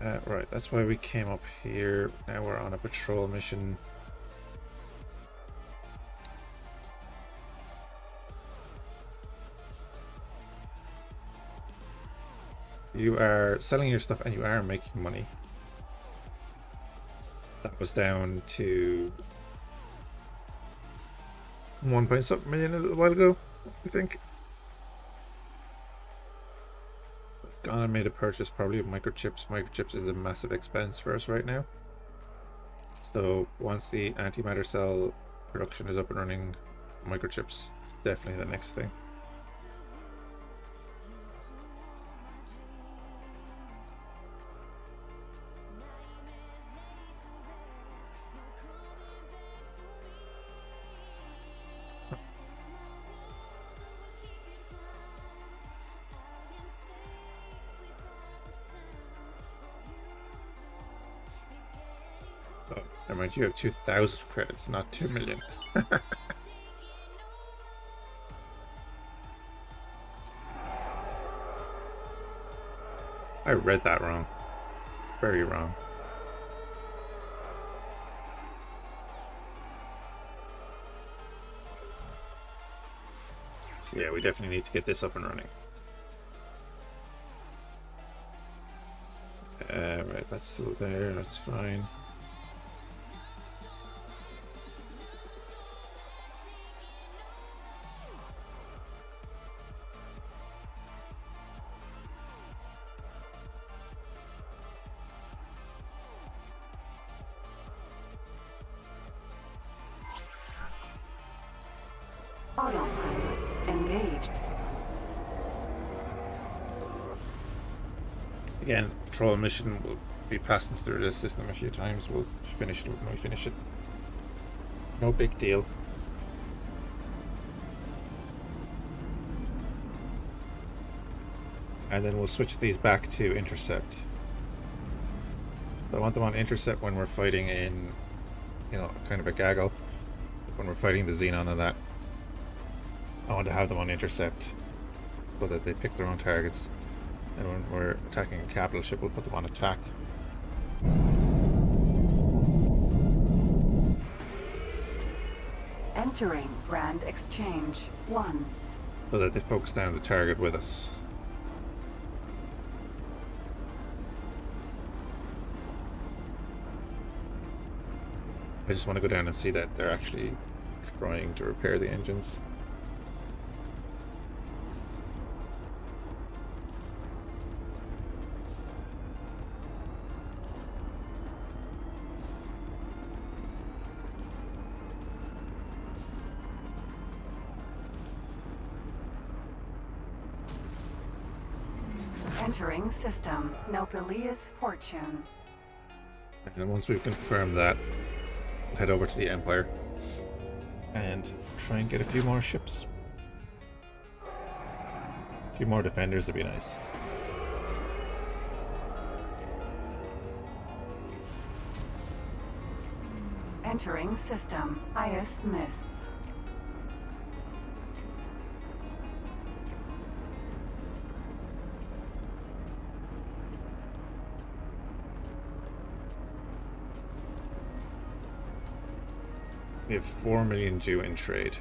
Right, that's why we came up here. Now we're on a patrol mission. You are selling your stuff and you are making money. That was down to 1 point something million a little while ago, I think. I've gone and made a purchase probably of microchips. Microchips is a massive expense for us right now. So once the antimatter cell production is up and running, microchips is definitely the next thing. Oh, never mind, you have 2,000 credits, not 2 million. I read that wrong. Very wrong. So yeah, we definitely need to get this up and running. Right, that's still there, that's fine. Autopilot engaged. Again, patrol mission will be passing through this system a few times. We'll finish it when we finish it. No big deal. And then we'll switch these back to intercept. I want them on intercept when we're fighting in, you know, kind of a gaggle. When we're fighting the Xenon and that. I want to have them on intercept so that they pick their own targets. And when we're attacking a capital ship, we'll put them on attack. Entering brand exchange 1. So that they focus down the target with us. I just want to go down and see that they're actually trying to repair the engines. Entering system. Nopalia's fortune. And then once we've confirmed that, we'll head over to the Empire and try and get a few more ships. A few more defenders would be nice. Entering system. IS mists. We have 4 million due in trade.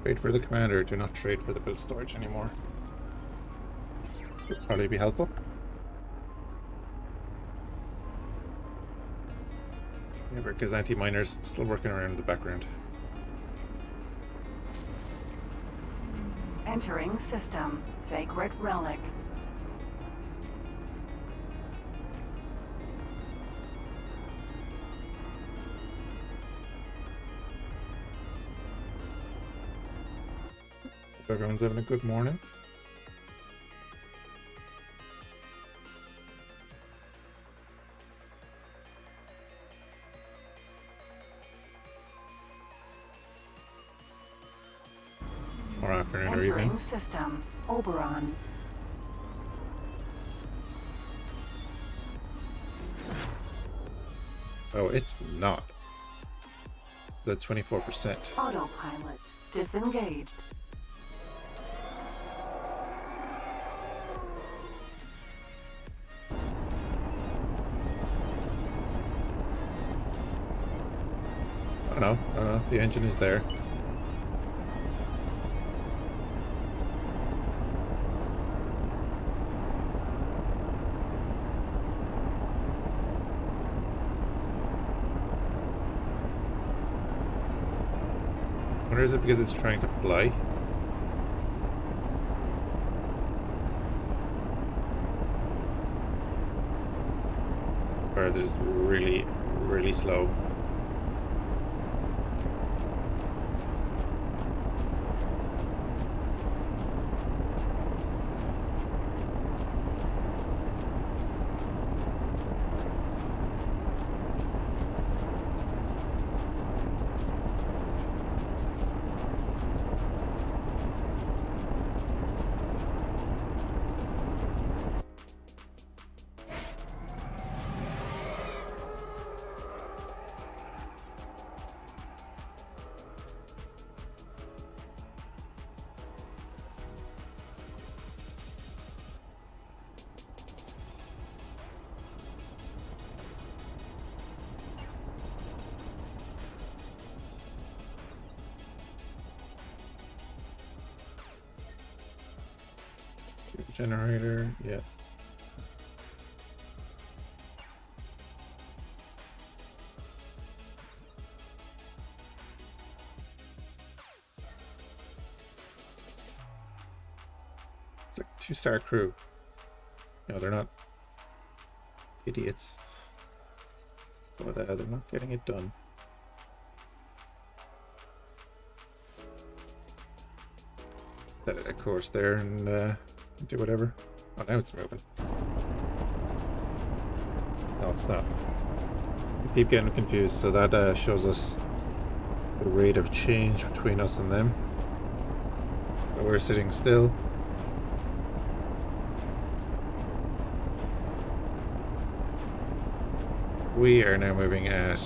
Trade for the commander, do not trade for the build storage anymore. Would probably be helpful. Yeah, because anti-miner's still working around in the background. Entering system. Sacred relic. Hope everyone's having a good morning. afternoon or evening. Entering system. Oberon. Oh, it's not. The 24%. Autopilot. Disengaged. I don't know. The engine is there. Or is it because it's trying to fly? Or is it just really, really slow? Generator, yeah. It's like a 2-star crew. No, they're not idiots. But they're not getting it done. Set it a course there and do whatever. Oh, now it's moving. No, it's not. I keep getting confused. So that shows us the rate of change between us and them. So we're sitting still. We are now moving at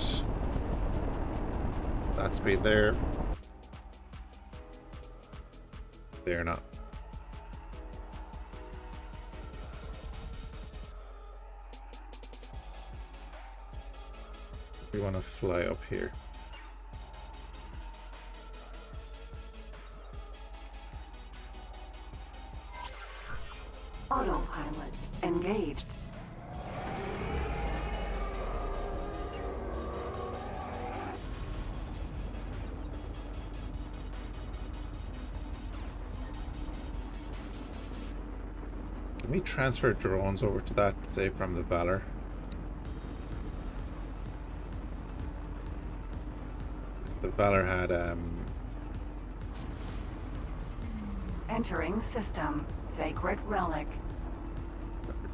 that speed there. They're not. We want to fly up here. Autopilot. Engaged. Can we transfer drones over to that, say from the Valor? The Valor had Entering system. Sacred relic.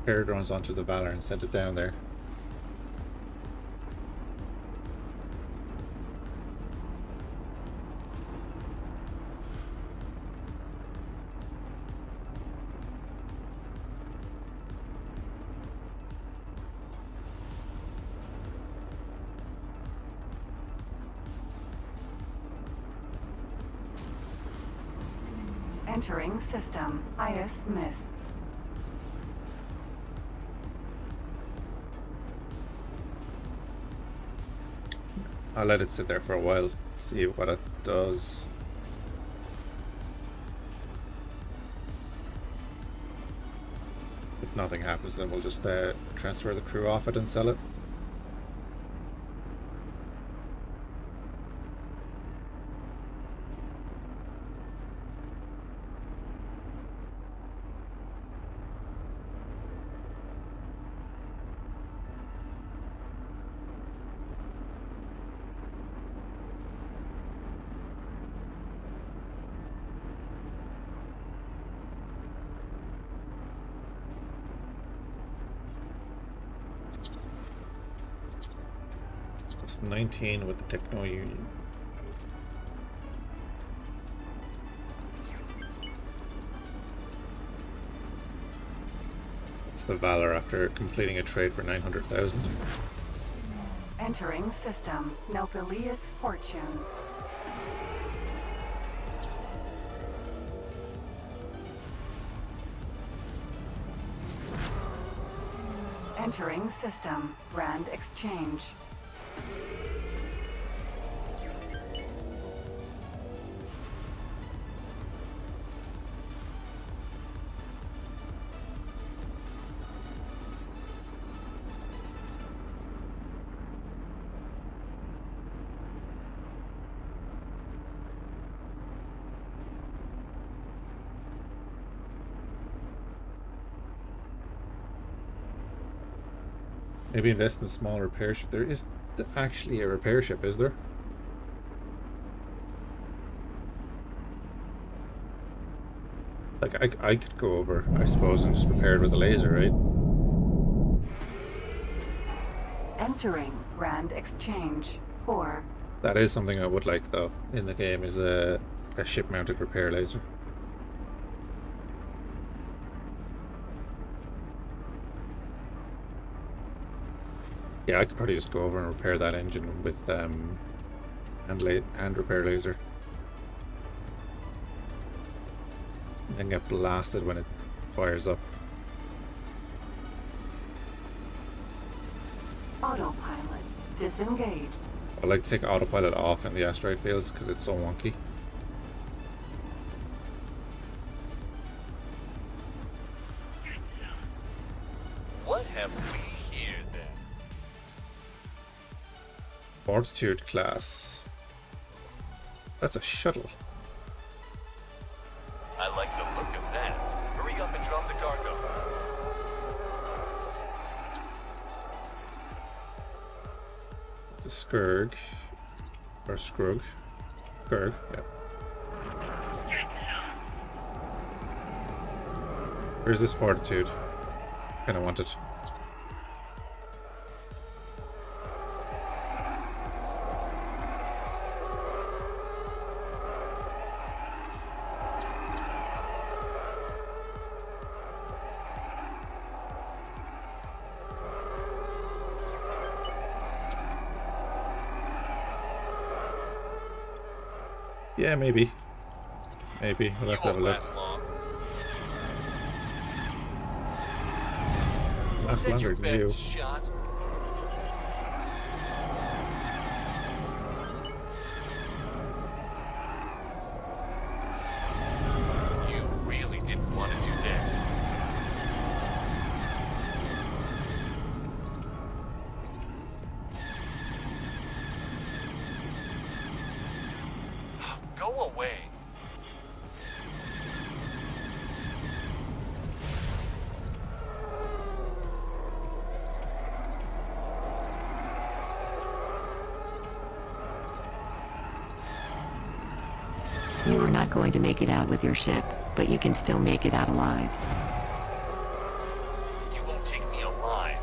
repair drones onto the Valor and sent it down there. Entering system. Ice mists. I'll let it sit there for a while, see what it does. If nothing happens, then we'll just transfer the crew off it and sell it. It's 19 with the Techno Union. It's the Valor after completing a trade for 900,000. Entering system. Nopelius Fortune. Entering system. Brand exchange. Maybe invest in a small repair ship. There is actually a repair ship, is there? Like, I could go over, I suppose, and just repair it with a laser, right? Entering Brand exchange. 4. That is something I would like, though, in the game, is a ship-mounted repair laser. Yeah, I could probably just go over and repair that engine with hand repair laser. And then get blasted when it fires up. Autopilot. Disengage. I like to take autopilot off in the asteroid fields because it's so wonky. What have we here then? Fortitude class. That's a shuttle. I like the look of that. Hurry up and drop the cargo. It's a Skurg. Or Skrug. Skurg, yeah. Where's this Fortitude? Kinda want it. Yeah, maybe. Maybe. We'll have to have a look. Last long. Last Is that your longer than you. best shot? You really didn't want to do that. Go away. You are not going to make it out with your ship, but you can still make it out alive. You won't take me alive.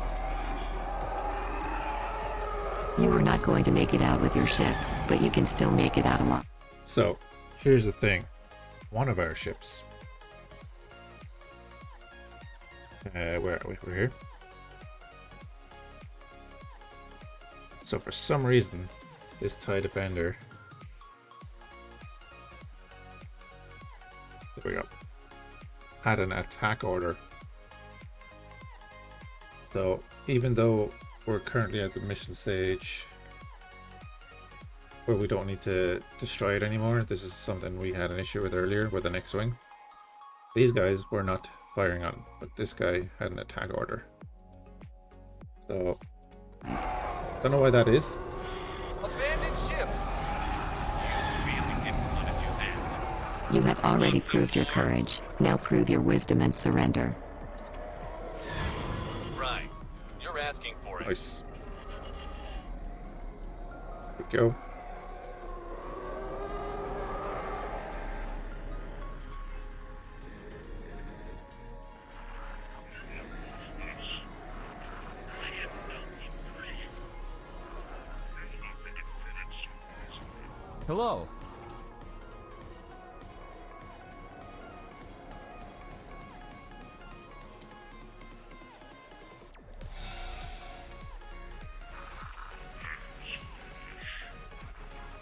You are not going to make it out with your ship, but you can still make it out alive. So, here's the thing. One of our ships. Where are we? We're here. So for some reason, this TIE Defender. There we go. Had an attack order. So even though we're currently at the mission stage where we don't need to destroy it anymore, this is something we had an issue with earlier with an X-Wing. These guys were not firing on, but this guy had an attack order. So, don't know why that is. Abandoned ship. You really didn't want to do that. You have already proved your courage. Now prove your wisdom and surrender. Right. You're asking for it. Nice. There we go. Hello.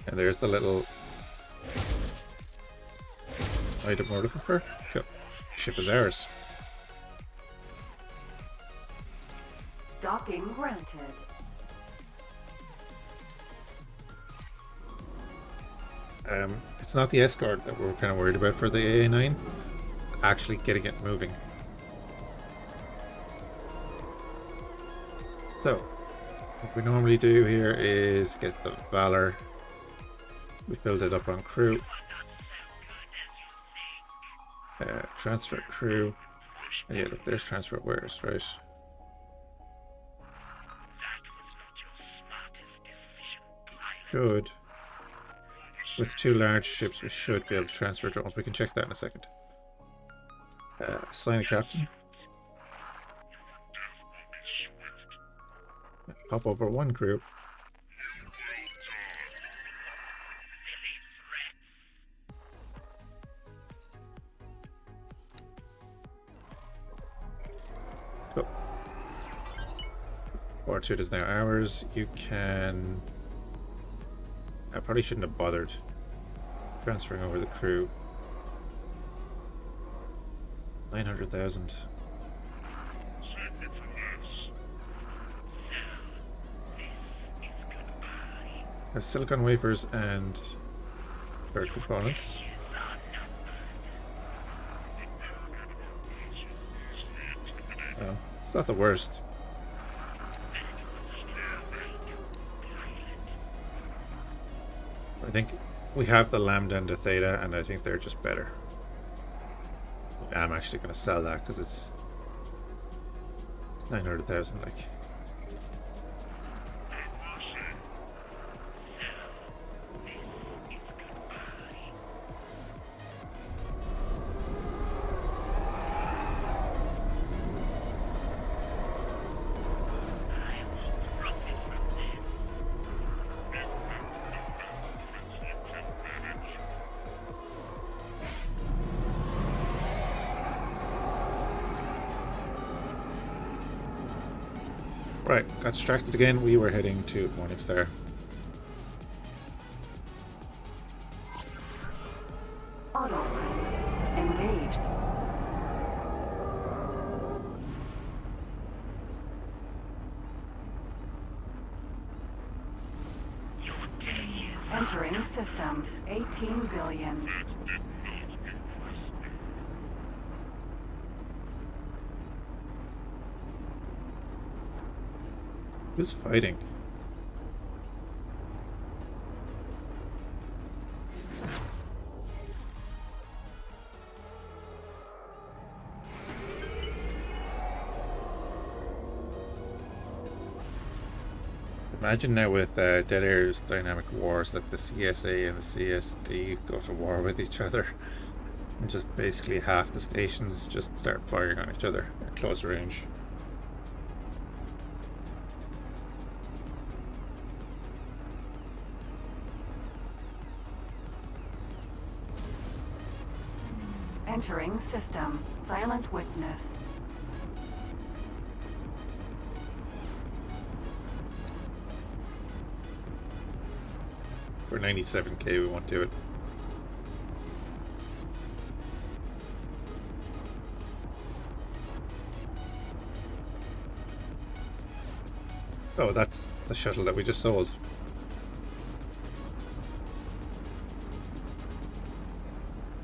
And there's the little item we're looking for. Cool. Ship is ours. Docking granted. It's not the escort that we're kind of worried about for the AA9. It's actually getting it moving. So, what we normally do here is get the Valor. We build it up on crew. Transfer crew. And yeah, look, there's transfer wares, right? Good. With 2 large ships, we should be able to transfer drones. We can check that in a second. Assign a captain. Pop over 1 crew. Cool. Fortitude is now ours. You can... I probably shouldn't have bothered transferring over the crew. 900,000. Has silicon wafers and bird components. Well, it's not the worst. I think we have the Lambda and the Theta, and I think they're just better. I'm actually going to sell that because it's 900,000, like. Right, got distracted again. We were heading to Morningstar. Autopilot engaged. Entering system. 18 billion. Who's fighting? Imagine now with Dead Air's dynamic wars that the CSA and the CSD go to war with each other, and just basically half the stations just start firing on each other at close range. Entering system. Silent witness. For 97k we won't do it. Oh, that's the shuttle that we just sold.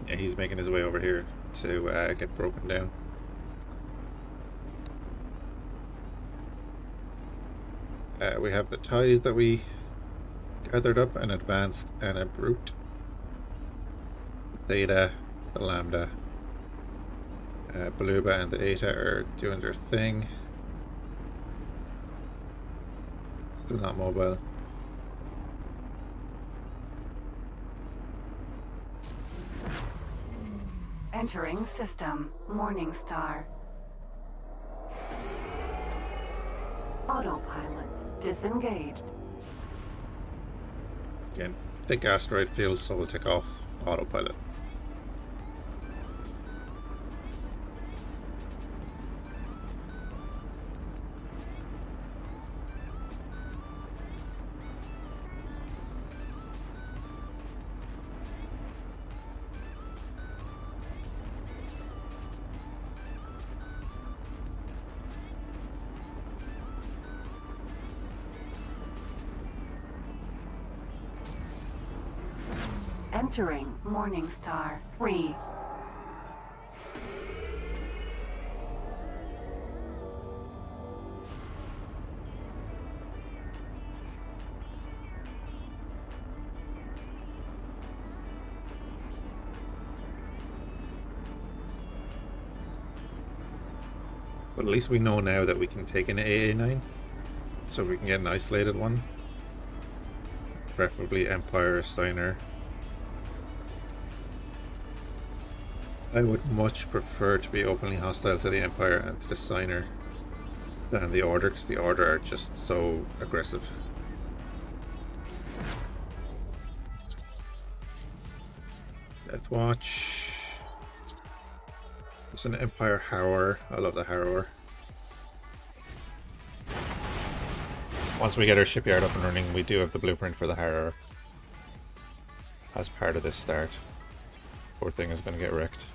Yeah, he's making his way over here to get broken down. We have the ties that we gathered up, an advanced and a brute. Theta, the Lambda, Beluga and the Eta are doing their thing. Still not mobile. Entering system. Morningstar. Autopilot disengaged. Again, thick asteroid field, so we'll take off autopilot. Entering Morningstar 3. But at least we know now that we can take an AA9, so we can get an isolated one. Preferably Empire or Steiner. I would much prefer to be openly hostile to the Empire and to the Steiner than the Order, because the Order are just so aggressive. Death Watch. There's an Empire Harrower. I love the Harrower. Once we get our shipyard up and running, we do have the blueprint for the Harrower as part of this start. Poor thing is going to get wrecked.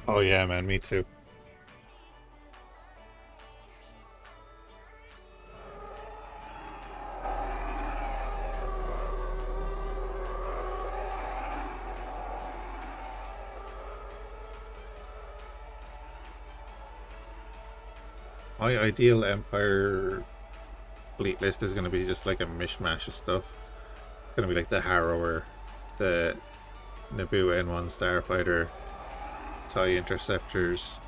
Oh yeah, man, me too. My ideal Empire fleet list is going to be just like a mishmash of stuff. It's going to be like the Harrower, the Naboo N1 Starfighter, TIE Interceptors.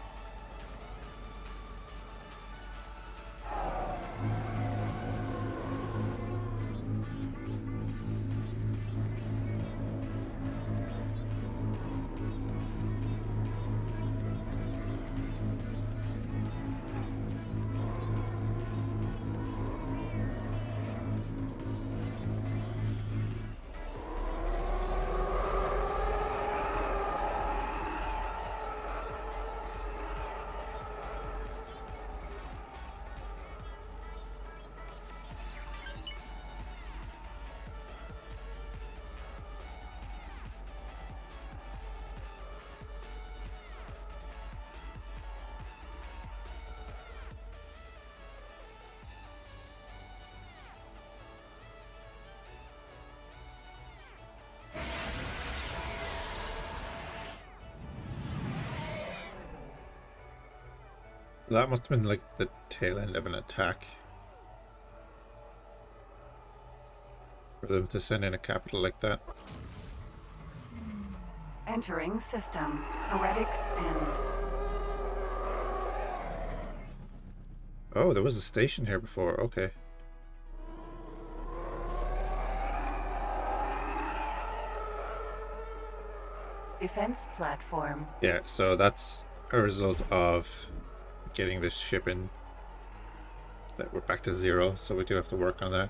That must have been like the tail end of an attack. For them to send in a capital like that. Entering system. Heretics End. Oh, there was a station here before. Okay. Defense platform. Yeah, so that's a result of getting this ship in. That we're back to 0, so we do have to work on that.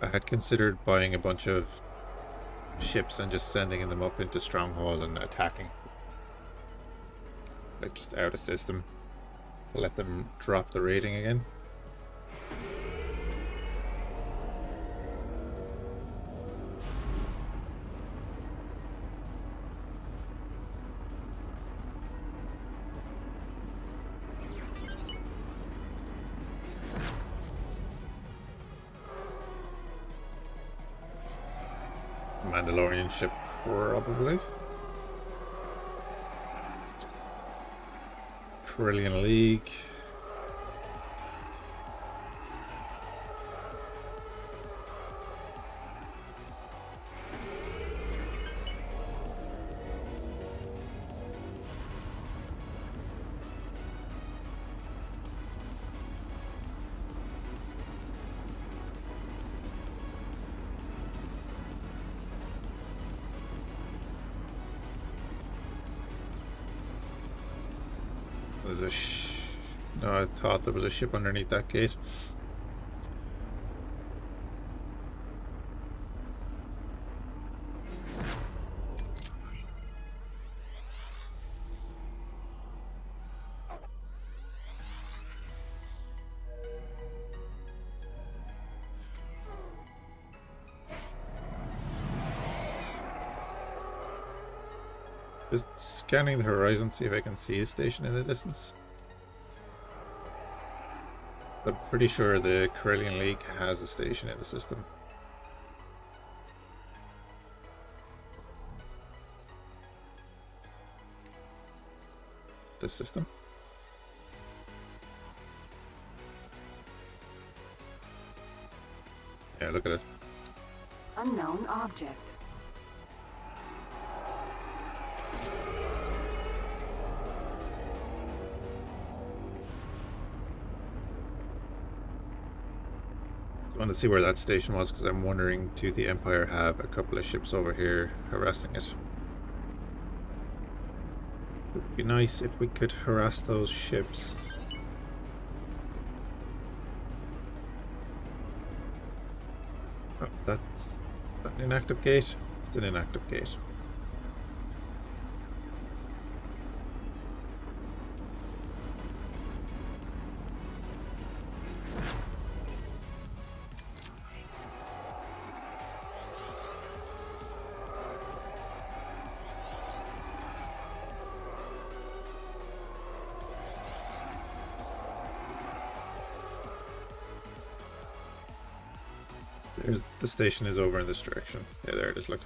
I had considered buying a bunch of ships and just sending them up into Stronghold and attacking. Like just out of system. To let them drop the rating again. Mandalorian ship, probably. Trillion League. There's a no, I thought there was a ship underneath that gate. Just scanning the horizon, see if I can see a station in the distance. I'm pretty sure the Corellian League has a station in the system. The system? Yeah, look at it. Unknown object. I want to see where that station was because I'm wondering, do the Empire have a couple of ships over here harassing it? It would be nice if we could harass those ships. Oh, that's an inactive gate? It's an inactive gate. The station is over in this direction. Yeah, there it is, look.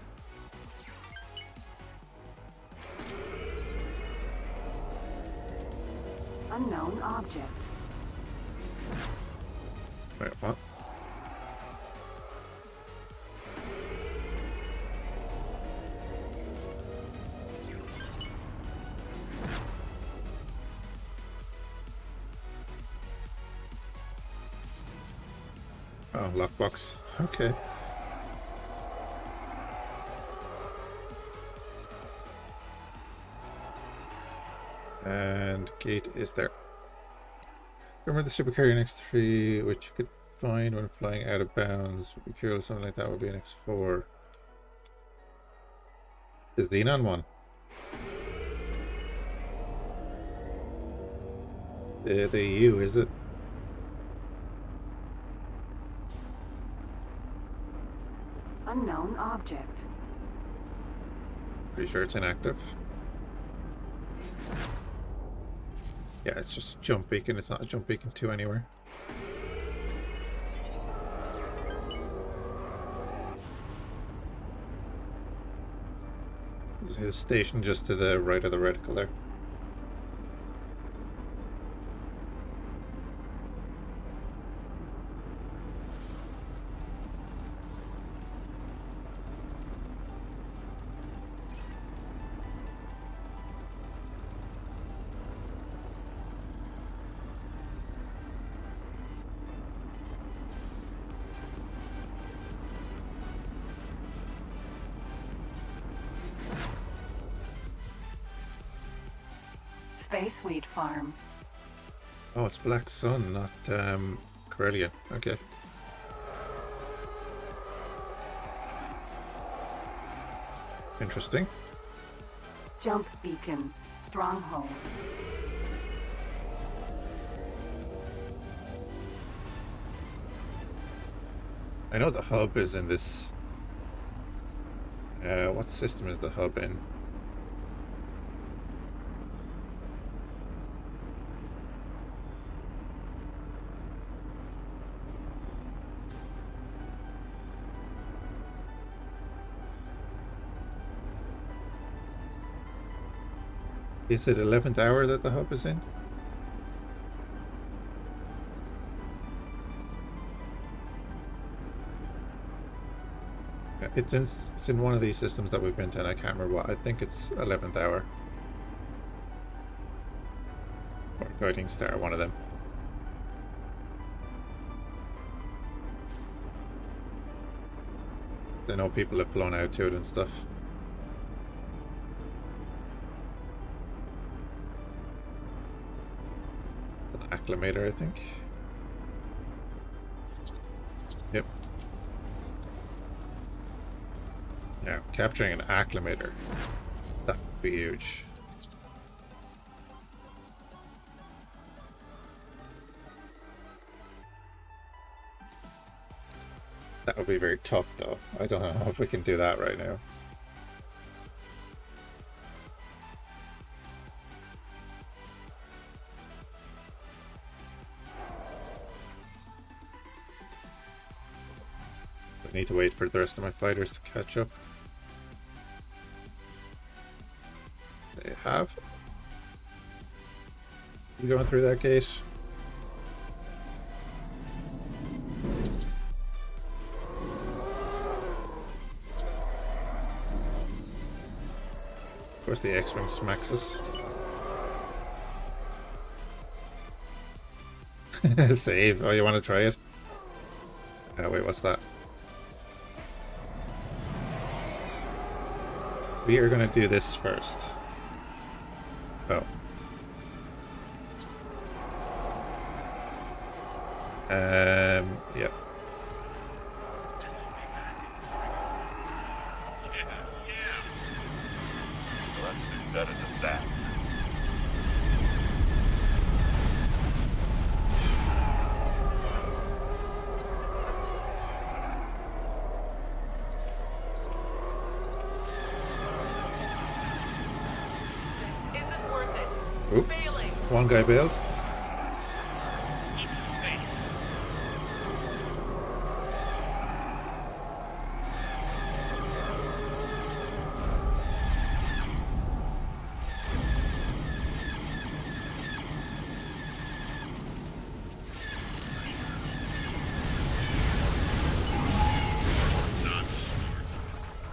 Unknown object. Wait, what? Oh, lockbox. Okay. And gate is there. Remember the supercarrier in X3, which you could find when flying out of bounds. Would be cool, something like that would be an X4. The Xenon one. The EU, is it? Unknown object. Pretty sure it's inactive. Yeah, it's just a jump beacon. It's not a jump beacon to anywhere. You see the station just to the right of the reticle there. Space wheat farm. Oh, it's Black Sun, not Corellia. Okay. Interesting. Jump beacon. Stronghold. I know the hub is in this. What system is the hub in? Is it 11th hour that the hub is in? It's in one of these systems that we've been to, and I can't remember what. I think it's 11th hour. Or Guiding Star, one of them. I know people have flown out to it and stuff. acclimator, I think. Yep. Yeah, capturing an acclimator. That would be huge. That would be very tough, though. I don't know if we can do that right now. I need to wait for the rest of my fighters to catch up. They have. You going through that gate? Of course, the X-Wing smacks us. Save. Oh, you want to try it? Oh, wait, what's that? We are going to do this first. Oh. Yep. We'll have to do better than that. Isn't worth it. Oop. Failing. One guy bailed.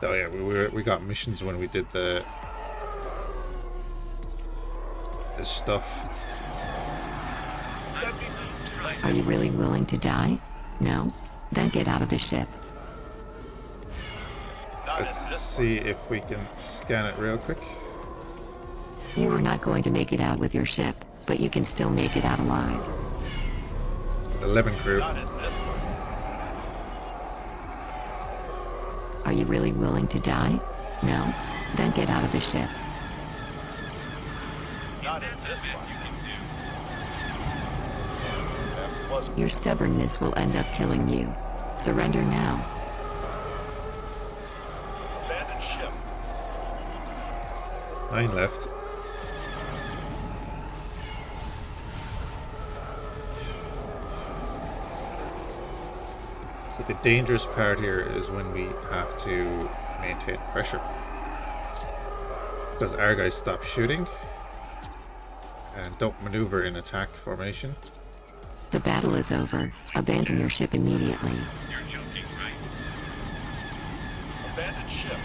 Oh yeah, we got missions when we did this stuff. Are you really willing to die? No? Then get out of the ship. Not in Let's this see if we can scan it real quick. You are not going to make it out with your ship, but you can still make it out alive. 11 crew. Not in this one. Are you really willing to die? No? Then get out of the ship. Not in this one. That was Your stubbornness will end up killing you. Surrender now. abandoned ship. 9 left. So the dangerous part here is when we have to maintain pressure. Because our guys stop shooting and don't maneuver in attack formation. The battle is over. Abandon your ship immediately. You're joking, right? Abandoned ship.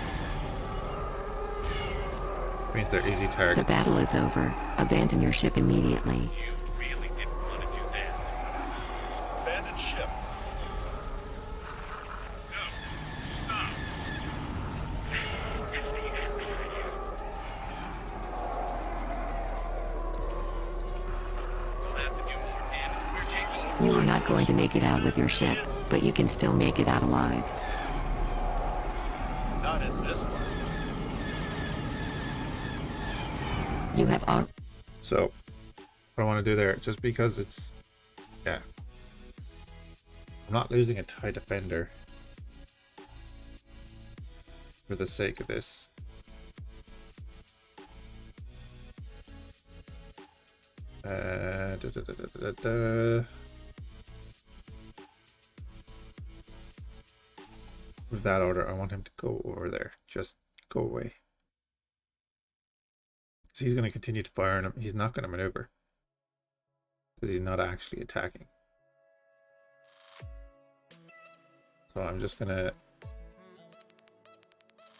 Means they're easy The targets. battle is over. Abandon your ship immediately. You really didn't want to do that. Abandoned ship. No. Stop. That's the end for you. We'll have to do more damage. We're taking You are not going to make it out with your ship, but you can still make it out alive. not in this one. You have all. So, what I want to do there, just because it's, yeah, I'm not losing a TIE defender for the sake of this. With that order, I want him to go over there. Just go away. So he's going to continue to fire on him. He's not going to maneuver. Because he's not actually attacking. So I'm just going to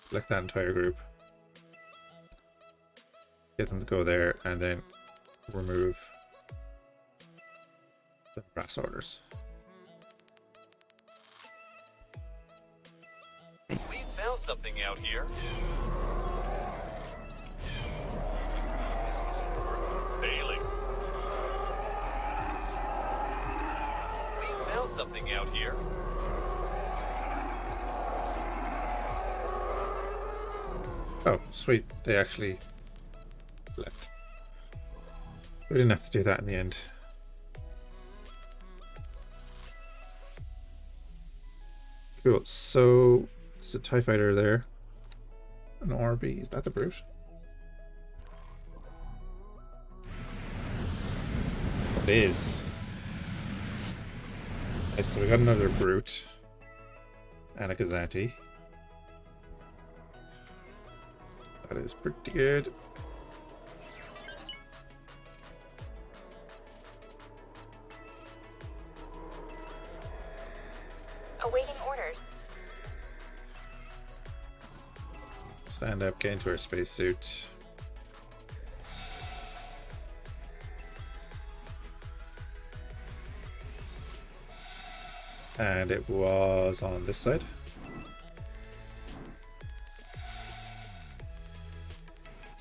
select that entire group. Get them to go there and then remove the brass orders. We found something out here. This isn't worth failing. something out here. Oh, sweet. They actually left. We didn't have to do that in the end. Cool. So there's a TIE fighter there. An RB. Is that the brute? It is. Okay, so we got another brute. And a Gazanti. That is pretty good. Awaiting orders. Stand up, get into our spacesuit. And it was on this side.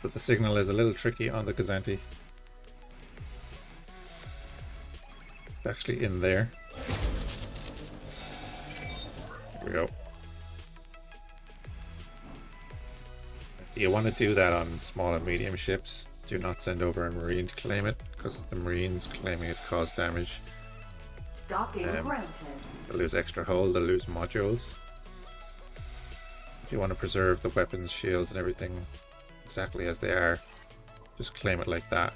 But the signal is a little tricky on the Gazanti. It's actually in there. Here we go. You want to do that on small and medium ships. Do not send over a Marine to claim it, because the Marines claiming it caused damage. Docking granted. They'll lose extra hull, they'll lose modules. If you want to preserve the weapons, shields and everything exactly as they are, just claim it like that.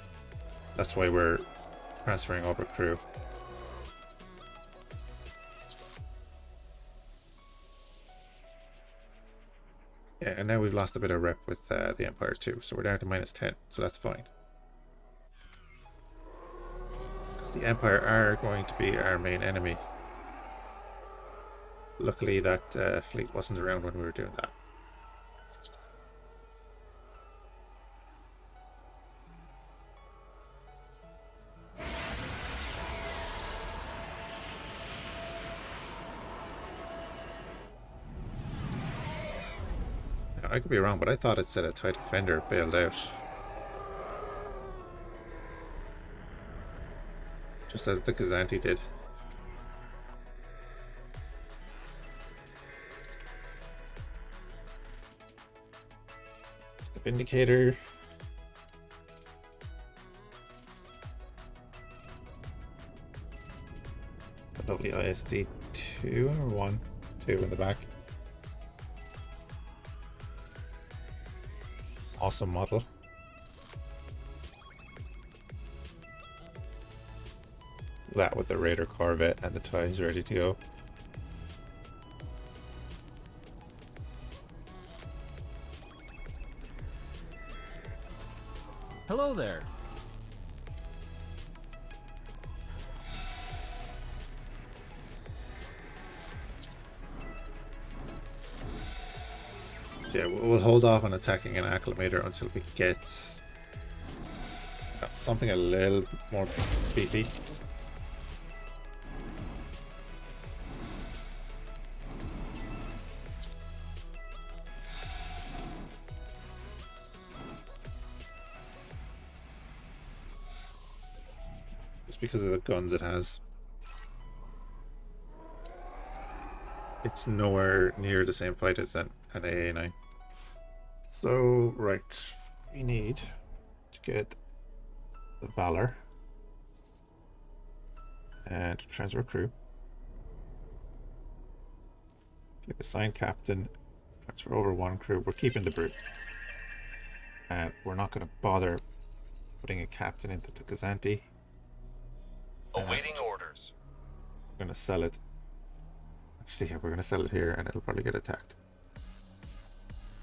That's why we're transferring over crew. Yeah, and now we've lost a bit of rep with the Empire too, so we're down to -10, so that's fine. Because the Empire are going to be our main enemy. Luckily that fleet wasn't around when we were doing that. I could be wrong, but I thought it said a TIE Defender bailed out. Just as the Gazanti did. The Vindicator. The WISD 2 or 1? 2 in the back. Awesome model. That with the Raider Corvette and the TIEs ready to go. Hello there. Yeah, we'll hold off on attacking an acclimator until we get something a little more beefy. Just because of the guns it has. It's nowhere near the same fight as an AA9. So, right, we need to get the Valor and transfer crew. Click assign captain, transfer over one crew. We're keeping the brute. And we're not going to bother putting a captain into the Gazanti. Awaiting orders. We're going to sell it. Actually, yeah, we're going to sell it here and it'll probably get attacked.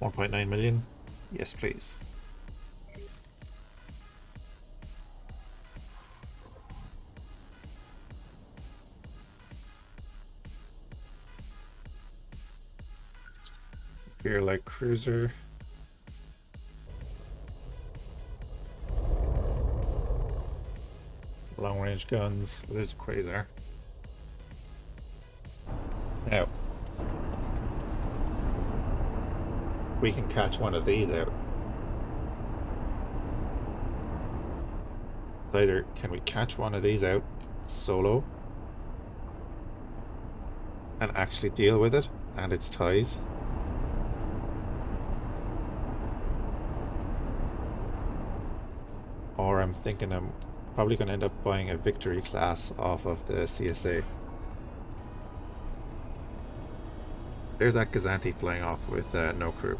1.9 million? Yes, please. Here, like cruiser. Long range guns. Well, there's a Quasar. Now, we can catch one of these out. It's either can we catch one of these out solo, and actually deal with it and its ties. Or I'm thinking I'm probably going to end up buying a victory class off of the CSA. There's that Gazanti flying off with no crew.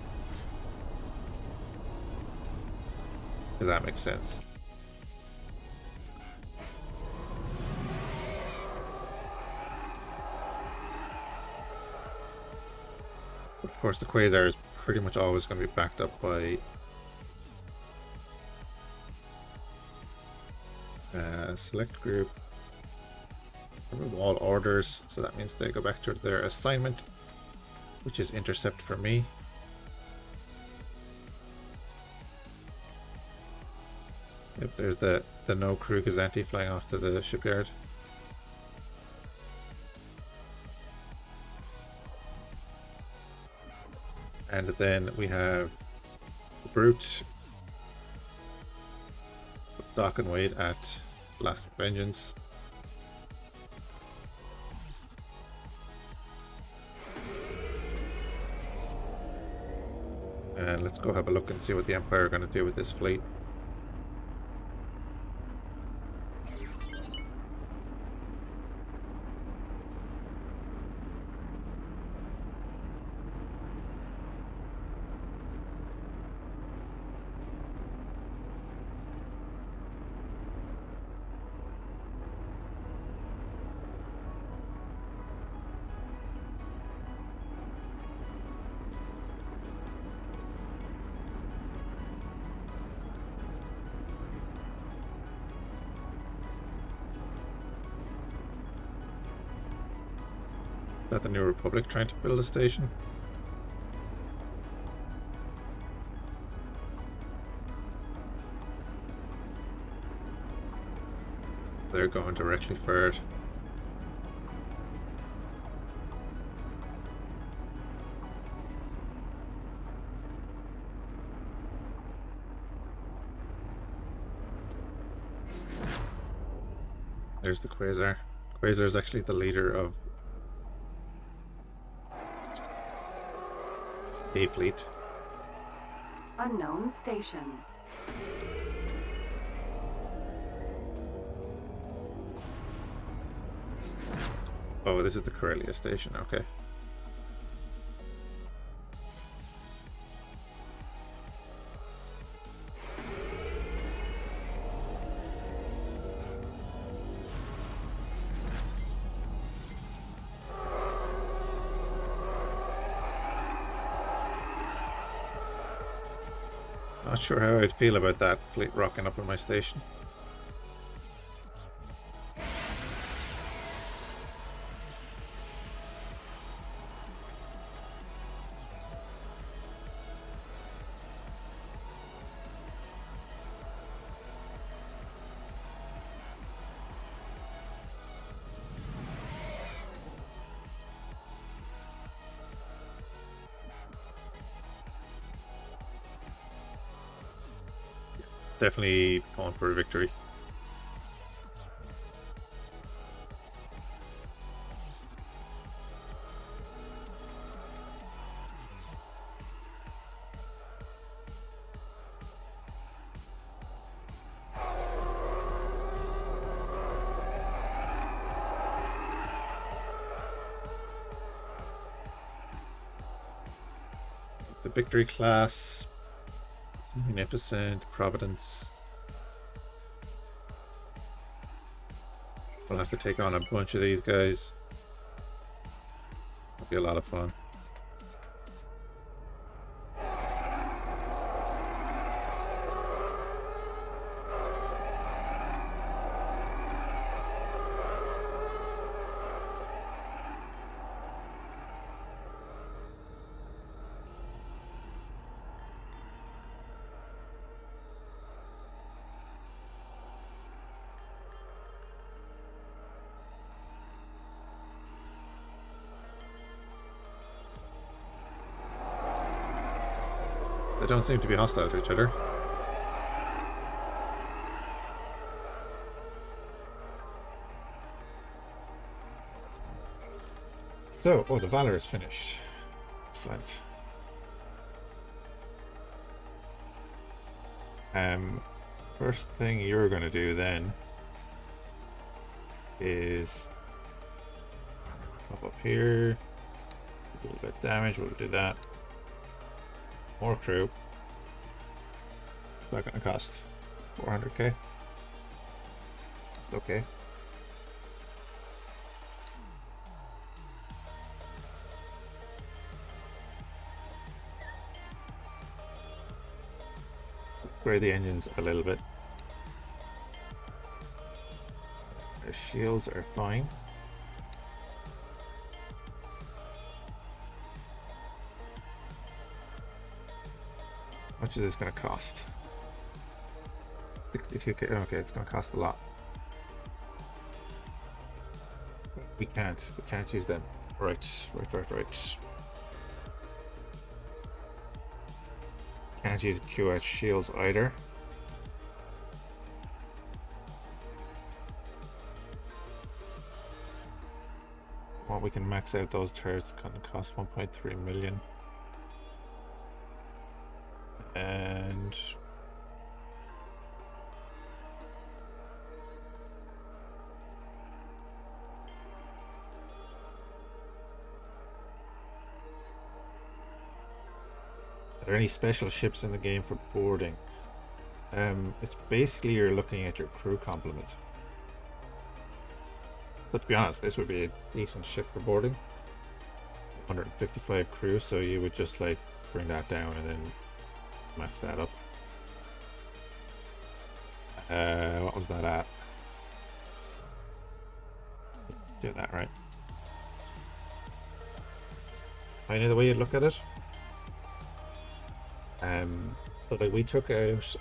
Does that make sense? Of course, the Quasar is pretty much always going to be backed up by select group. Remove all orders, so that means they go back to their assignment, which is intercept for me. Yep, there's the no crew Gazanti flying off to the shipyard. And then we have the Brute, dock and wait at Last Vengeance. And let's go have a look and see what the Empire are going to do with this fleet. Is that the New Republic trying to build a station? They're going directly for it. There's the Quasar. Quasar is actually the leader of a fleet. Unknown station. Oh, this is the Corellia station, okay. Not sure how I'd feel about that fleet rocking up in my station. Definitely going for a victory. The victory class. Magnificent, Providence. We'll have to take on a bunch of these guys. It'll be a lot of fun. They don't seem to be hostile to each other. So, oh, the Valor is finished. Excellent. First thing you're going to do then is up here, a little bit of damage. We'll do that. More crew. What's that going to cost? 400k. Okay. Upgrade the engines a little bit. The shields are fine. How much is this going to cost? 62k. Okay, it's going to cost a lot. We can't use them. Right. Can't use QH shields either. Well, we can max out those turrets. It's gonna cost 1.3 million. And are there any special ships in the game for boarding? It's basically you're looking at your crew complement. So to be honest, this would be a decent ship for boarding. 155 crew, so you would just like bring that down and then max that up. What was that at? Do that right. I know the way you look at it. So like we took out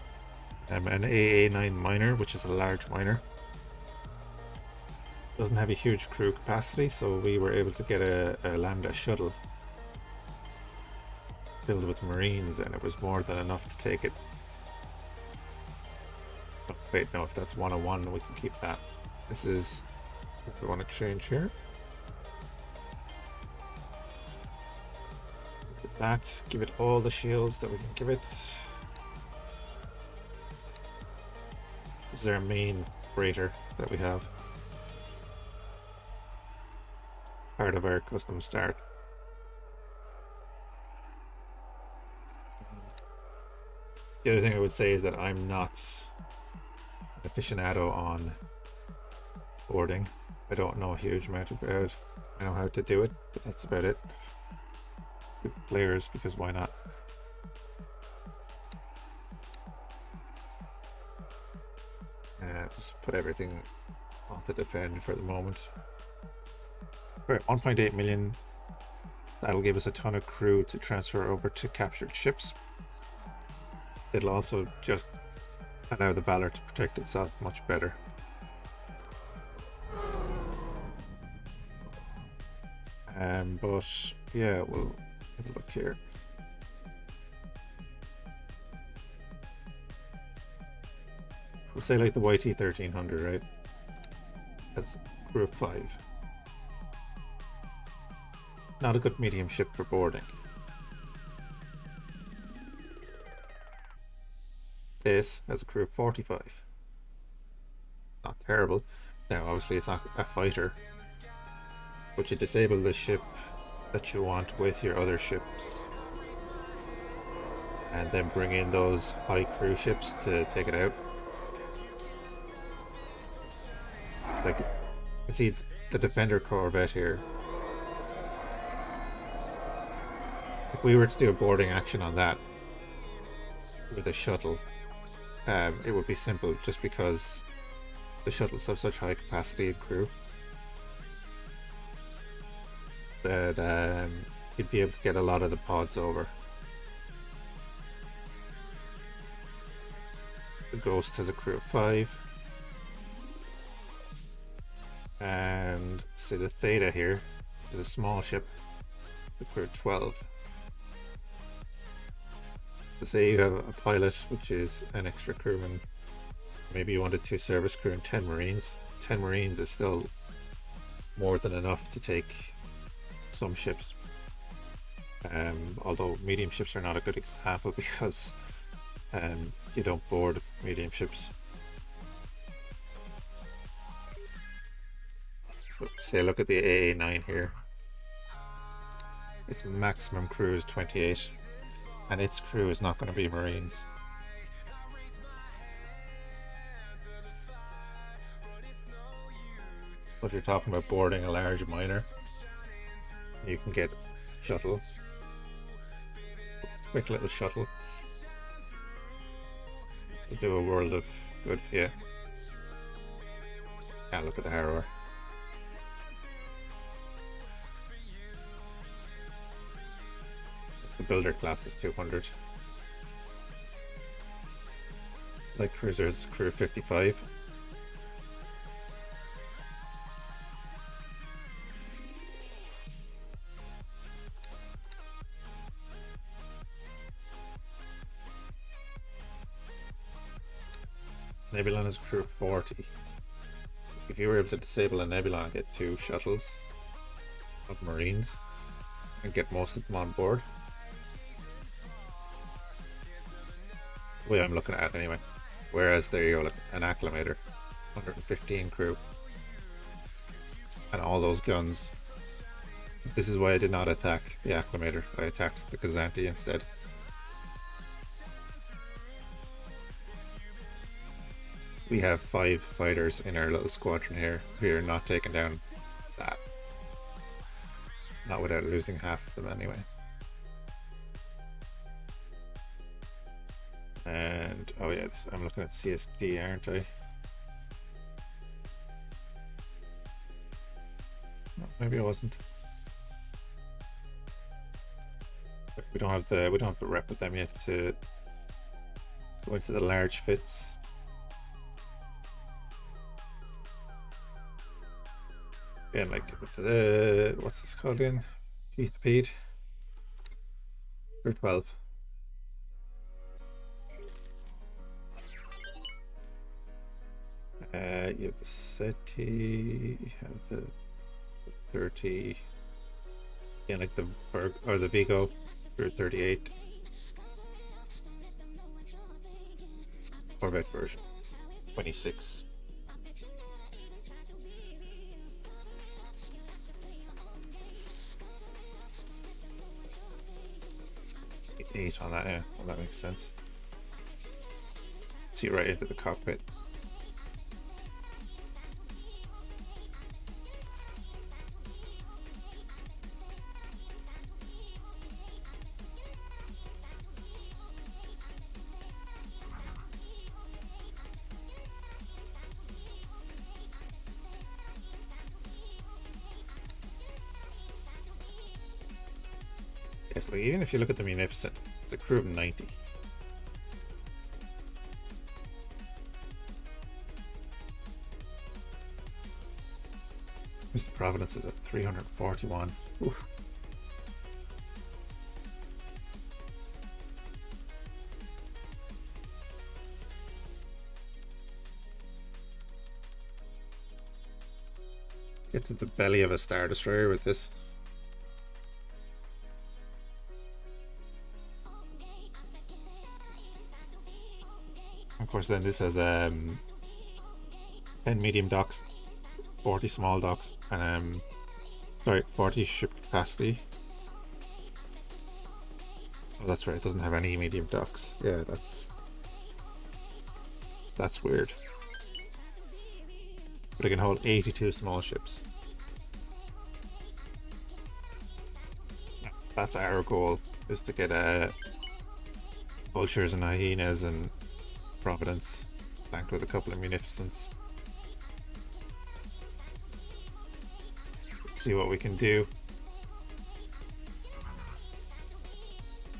an AA9 miner, which is a large miner. Doesn't have a huge crew capacity, so we were able to get a Lambda shuttle filled with Marines, and it was more than enough to take it. Oh, wait, no, if that's 101, we can keep that. This is, if we want to change here. That, give it all the shields that we can give it. This is our main freighter that we have. Part of our custom start. The other thing I would say is that I'm not an aficionado on boarding. I don't know a huge amount about it. I know how to do it, but that's about it. Good players, because why not? Just put everything on to defend for the moment. Right, 1.8 million. That'll give us a ton of crew to transfer over to captured ships. It'll also just allow the Valor to protect itself much better. But yeah, we'll have a look here. We'll say like the YT 1300, right? That's crew of 5. Not a good medium ship for boarding. This has a crew of 45. Not terrible. Now, obviously, it's not a fighter, but you disable the ship that you want with your other ships, and then bring in those high crew ships to take it out. Like, you see the Defender Corvette here. If we were to do a boarding action on that with a shuttle, it would be simple, just because the shuttles have such high capacity and crew that you'd be able to get a lot of the pods over. The Ghost has a crew of 5. And say the Theta here is a small ship, the crew of 12. So say you have a pilot, which is an extra crewman. Maybe you wanted 2 service crew and 10 Marines. 10 Marines is still more than enough to take some ships. Although medium ships are not a good example because you don't board medium ships. So say look at the AA9 here. Its maximum crew is 28 and its crew is not going to be Marines. But if you're talking about boarding a large miner, you can get shuttle. Quick little shuttle. To do a world of good for you. Yeah, look at the harrower. The builder class is 200. Light cruisers crew 55. Nebulon is crew 40. If you were able to disable a Nebulon and get 2 shuttles of Marines and get most of them on board, the way I'm looking at it anyway. Whereas there you go, look, an acclimator, 115 crew, and all those guns. This is why I did not attack the acclimator. I attacked the Kazanti instead. We have 5 fighters in our little squadron here. We are not taking down that. Not without losing half of them anyway. And oh yeah, I'm looking at CSD, aren't I? No, maybe I wasn't. But we don't have the rep with them yet to go into the large fits. Again, like what's this called again? Teeth Pede. Or 12. You have the SETI, you have the 30, yeah, like the Berg or the Vigo for 38. Corvette version, 26. Eight on that, yeah, well, that makes sense. See right into the cockpit. So even if you look at the Munificent, it's a crew of 90. Mr. Providence is at 341. Ooh. Get to the belly of a Star Destroyer with this. Of course, then this has 10 medium docks, 40 small docks, and 40 ship capacity. Oh, that's right. It doesn't have any medium docks. Yeah, that's weird. But it can hold 82 small ships. That's our goal: is to get vultures and hyenas and Providence, flanked with a couple of Munificents. Let's see what we can do.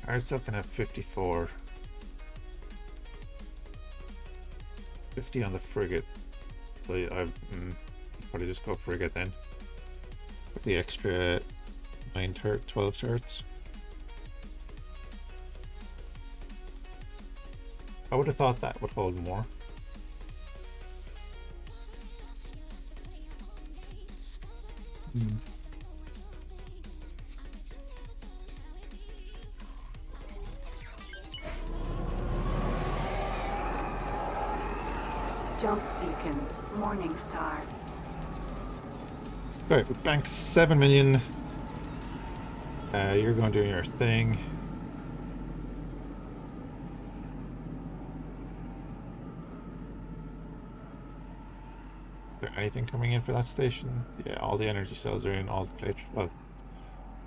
Ours still can have 54. 50 on the frigate. So I'd probably just go frigate then. With the extra 12 turrets. I would have thought that would hold more. Jump beacon. Morning star. Right, we banked 7 million. You're going to do your thing. Is there anything coming in for that station? Yeah, all the energy cells are in, all the plate, well,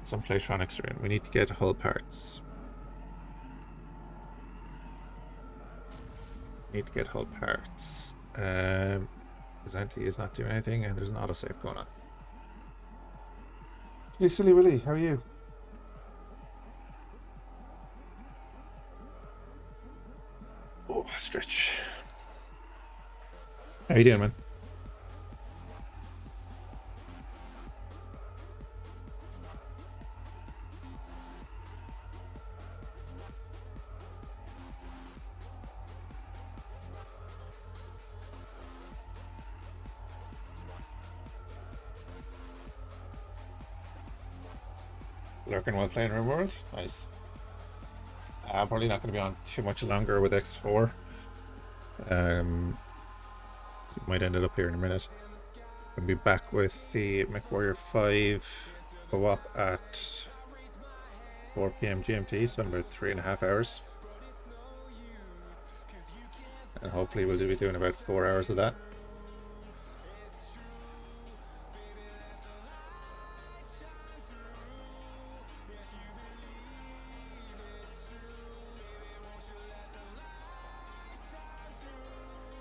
some Playtronics are in. We need to get hull parts. Need to get hull parts. Zanti is not doing anything, and there's an autosave going on. Hey, Silly Willy, how are you? Oh, stretch. How you doing, man? Lurking while playing RimWorld? Nice. I'm probably not going to be on too much longer with X4. Might end it up here in a minute. I'll be back with the MechWarrior 5 co-op at 4 PM GMT, so in about 3.5 hours. And hopefully we'll be doing about 4 hours of that.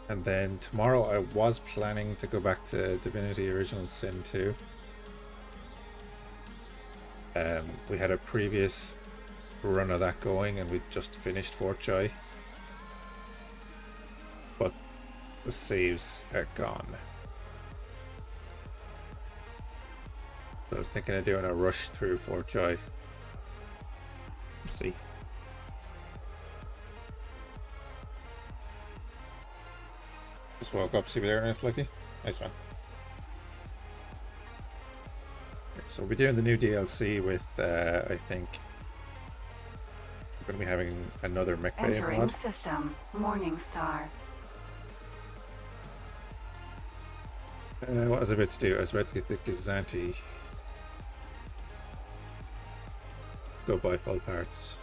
And then tomorrow I was planning to go back to Divinity Original Sin 2. We had a previous run of that going and we just finished Fort Joy. But the saves are gone. So I was thinking of doing a rush through Fort Joy. Let's see. Just woke up, see me there, nice lucky. Nice man. Okay, so we'll be doing the new DLC with, I think, we're going to be having another mech bay Entering mod. system. Morning star. What was I about to do? I was about to get the Gazanti. Go buy full parts.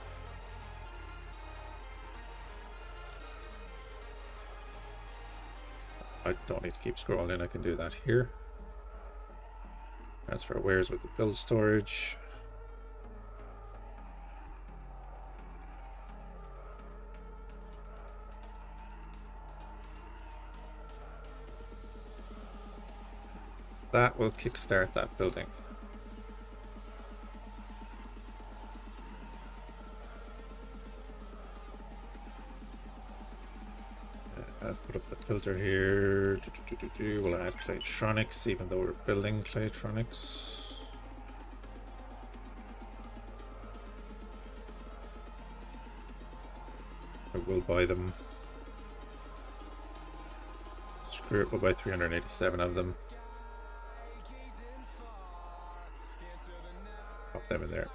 I don't need to keep scrolling in, I can do that here. Transfer wares with the build storage. That will kickstart that building. Let's put up the filter here. We'll add Playtronics, even though we're building Playtronics. I will buy them. Screw it, we'll buy 387 of them. Pop them in there.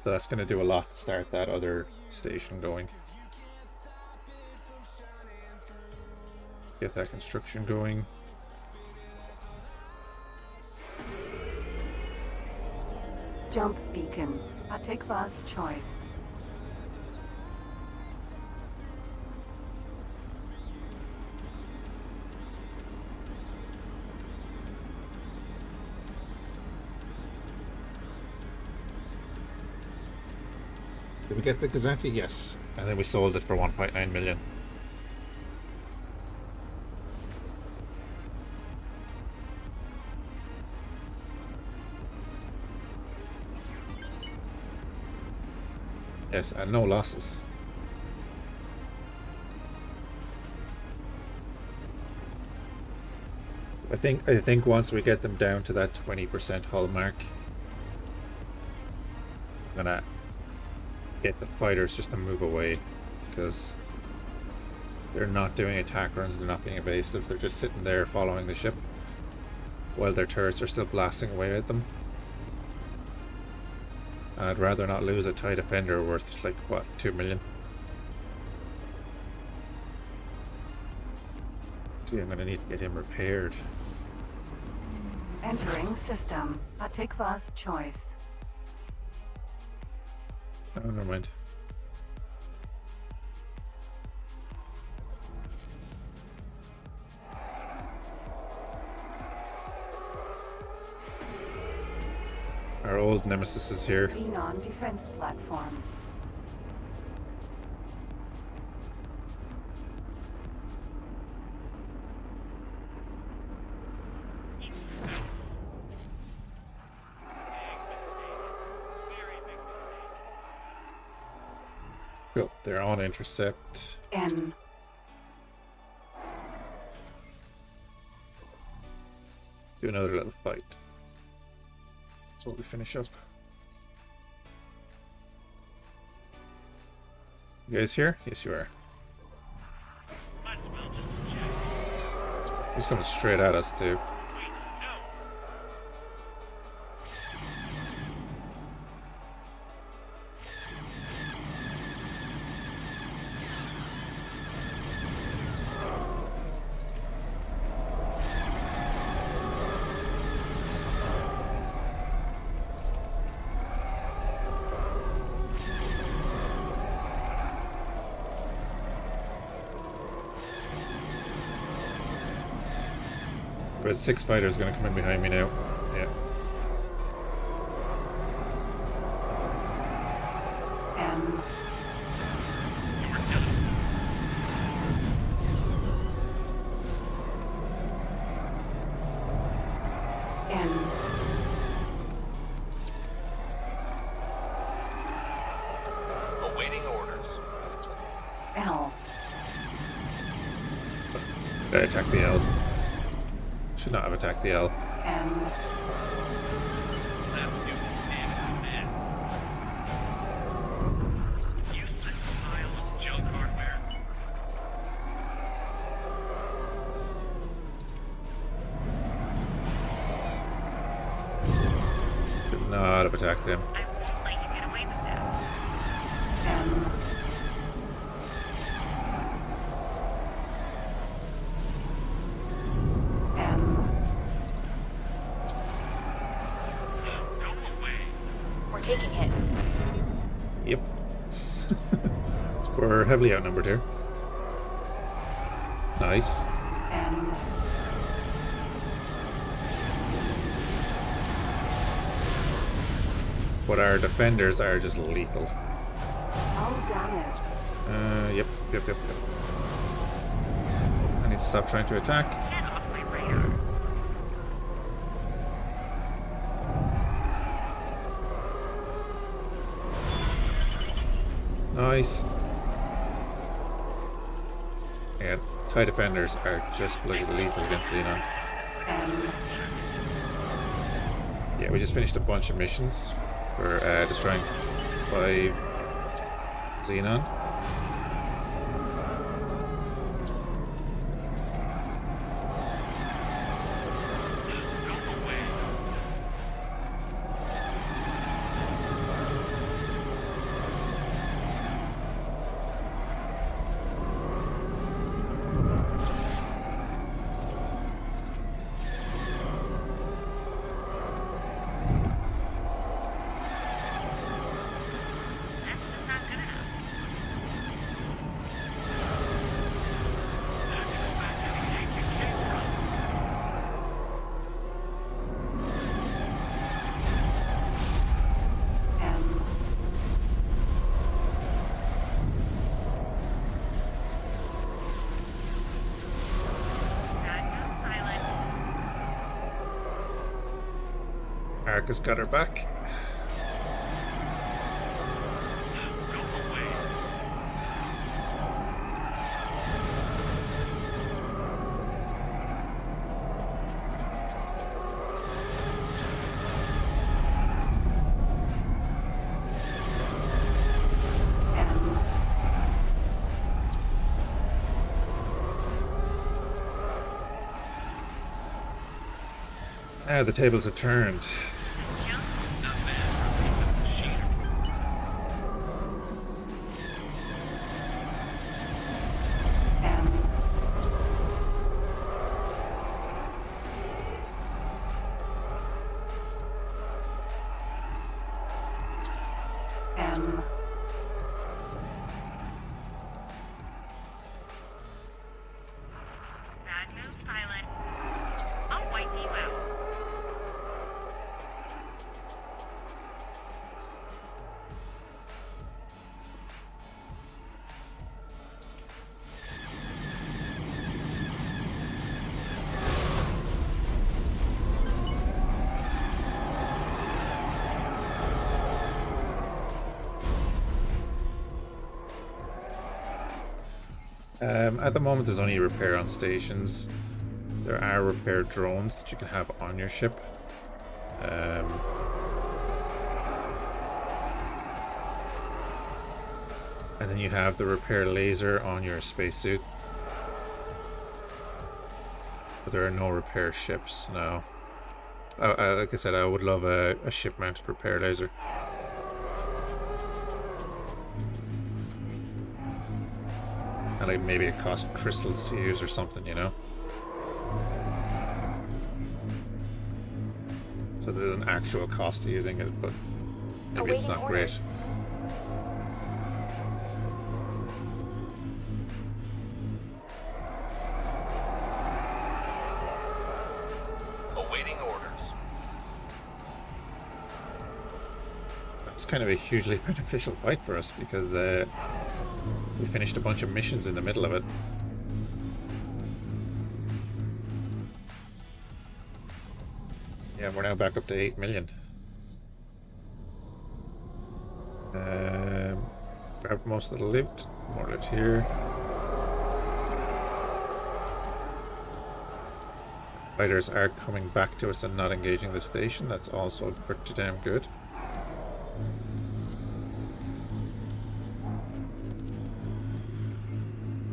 So that's going to do a lot to start that other station going. Get that construction going. Jump beacon. Atikva's choice. Did we get the Gazanti? Yes. And then we sold it for 1.9 million. Yes, and no losses. I think once we get them down to that 20% hull mark, I'm gonna get the fighters just to move away, because they're not doing attack runs, they're not being evasive, they're just sitting there following the ship while their turrets are still blasting away at them. I'd rather not lose a TIE defender worth, like, what, 2 million? Gee, I'm gonna need to get him repaired. Entering system. Take fast choice. Oh, never mind. Our old nemesis is here. Xenon defense platform. Cool. They're on intercept. N. Do another little fight. That's what we finish up. You guys here? Yes, you are. He's coming straight at us too. But 6 fighters gonna come in behind me now. Yeah. M. N. Awaiting orders. L. I attacked the L. Should not have attacked the L. M. Left you man. Useless piles of junk hardware. Should not have attacked him. I won't let you get away with that. M. M. Go away. We're taking hits. Yep. We're heavily outnumbered here. Nice. M. But our defenders are just lethal. All damage. Yep. I need to stop trying to attack. Get off my radar. Nice. Yeah, TIE defenders are just bloody lethal against Xenon. M. Yeah, we just finished a bunch of missions. We're destroying 5 Xenon. M. Arcus got her back. M. Ah, the tables have turned. M. M. Bad move, pilot. I'll wipe you out. At the moment, there's only repair on stations. There are repair drones that you can have on your ship. And then you have the repair laser on your spacesuit. But there are no repair ships now. Like I said, I would love a ship-mounted repair laser. And like maybe it costs crystals to use or something, you know? So there's an actual cost to using it, but maybe it's not great. Awaiting orders. It's kind of a hugely beneficial fight for us because we finished a bunch of missions in the middle of it. Yeah, we're now back up to 8 million. Grab most of the loot. More loot here. Fighters are coming back to us and not engaging the station. That's also pretty damn good.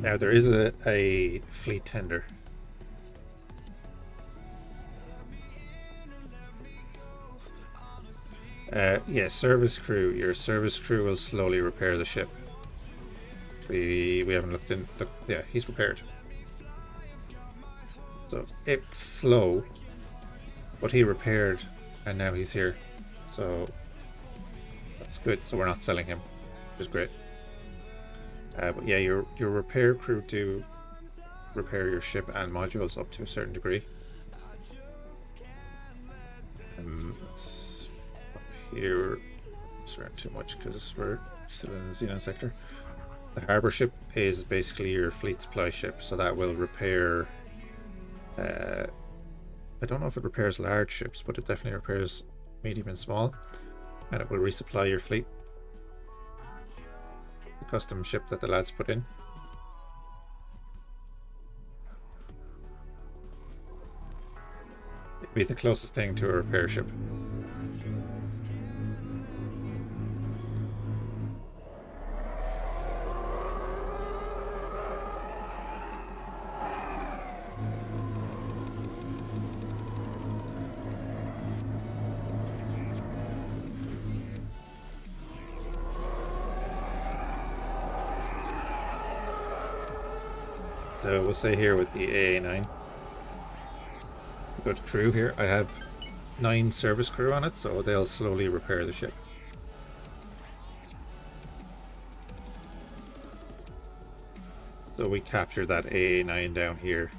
Now there is a fleet tender. Yeah, service crew. Your service crew will slowly repair the ship. We haven't looked in. Look, yeah, he's repaired. So it's slow, but he repaired, and now he's here. So that's good. So we're not selling him, which is great. But yeah, your repair crew do repair your ship and modules up to a certain degree. It's up here. It's around too much because we're still in the Xenon sector. The harbor ship is basically your fleet supply ship, so that will repair. I don't know if it repairs large ships, but it definitely repairs medium and small, and it will resupply your fleet. The custom ship that the lads put in. It'd be the closest thing to a repair ship. So we'll say here with the AA9, go to crew here. I have 9 service crew on it, so they'll slowly repair the ship. So we captured that AA9 down here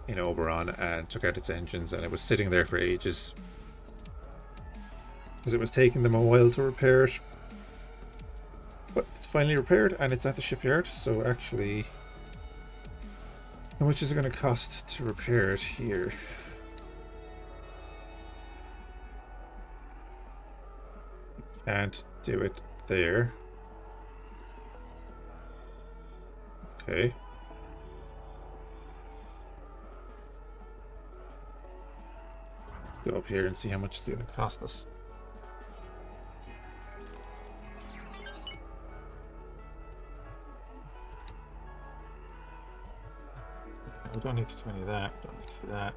in Oberon and took out its engines, and it was sitting there for ages because it was taking them a while to repair it. But it's finally repaired and it's at the shipyard. So actually, how much is it going to cost to repair it here? Can't do it there. Okay. Let's go up here and see how much it's going to cost us. We don't need to do any of that. Don't need to do that.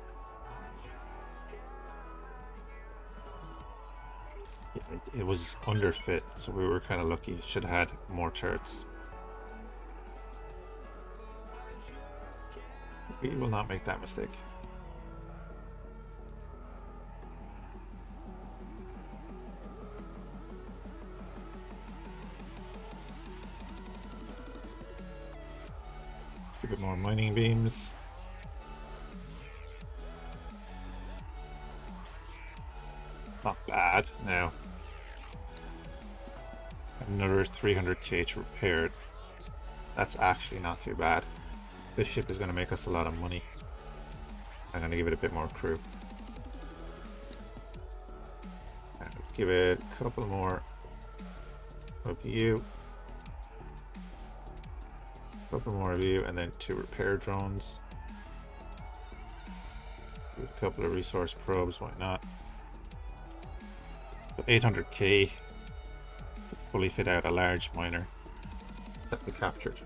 Yeah, it was underfit, so we were kind of lucky. Should have had more turrets. We will not make that mistake. mining beams. Not bad now. Another 300k to repair it. That's actually not too bad. This ship is going to make us a lot of money. I'm going to give it a bit more crew. And give it a couple more of you. A couple more of you, and then 2 repair drones. With a couple of resource probes, why not? But 800k to fully fit out a large miner that we captured.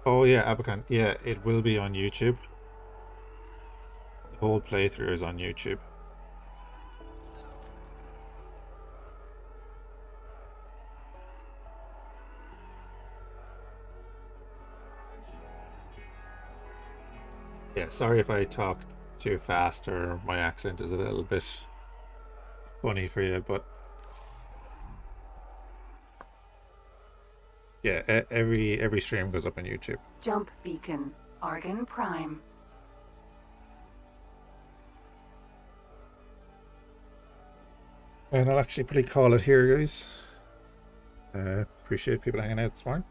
Oh yeah, Abacan. Yeah, it will be on YouTube. The whole playthrough is on YouTube. Yeah, sorry if I talk too fast or my accent is a little bit funny for you, but yeah, every stream goes up on YouTube. Jump beacon. Argon Prime. And I'll actually pretty call it here, guys. Appreciate people hanging out this morning.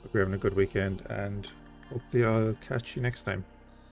Hope you're having a good weekend, and hopefully I'll catch you next time.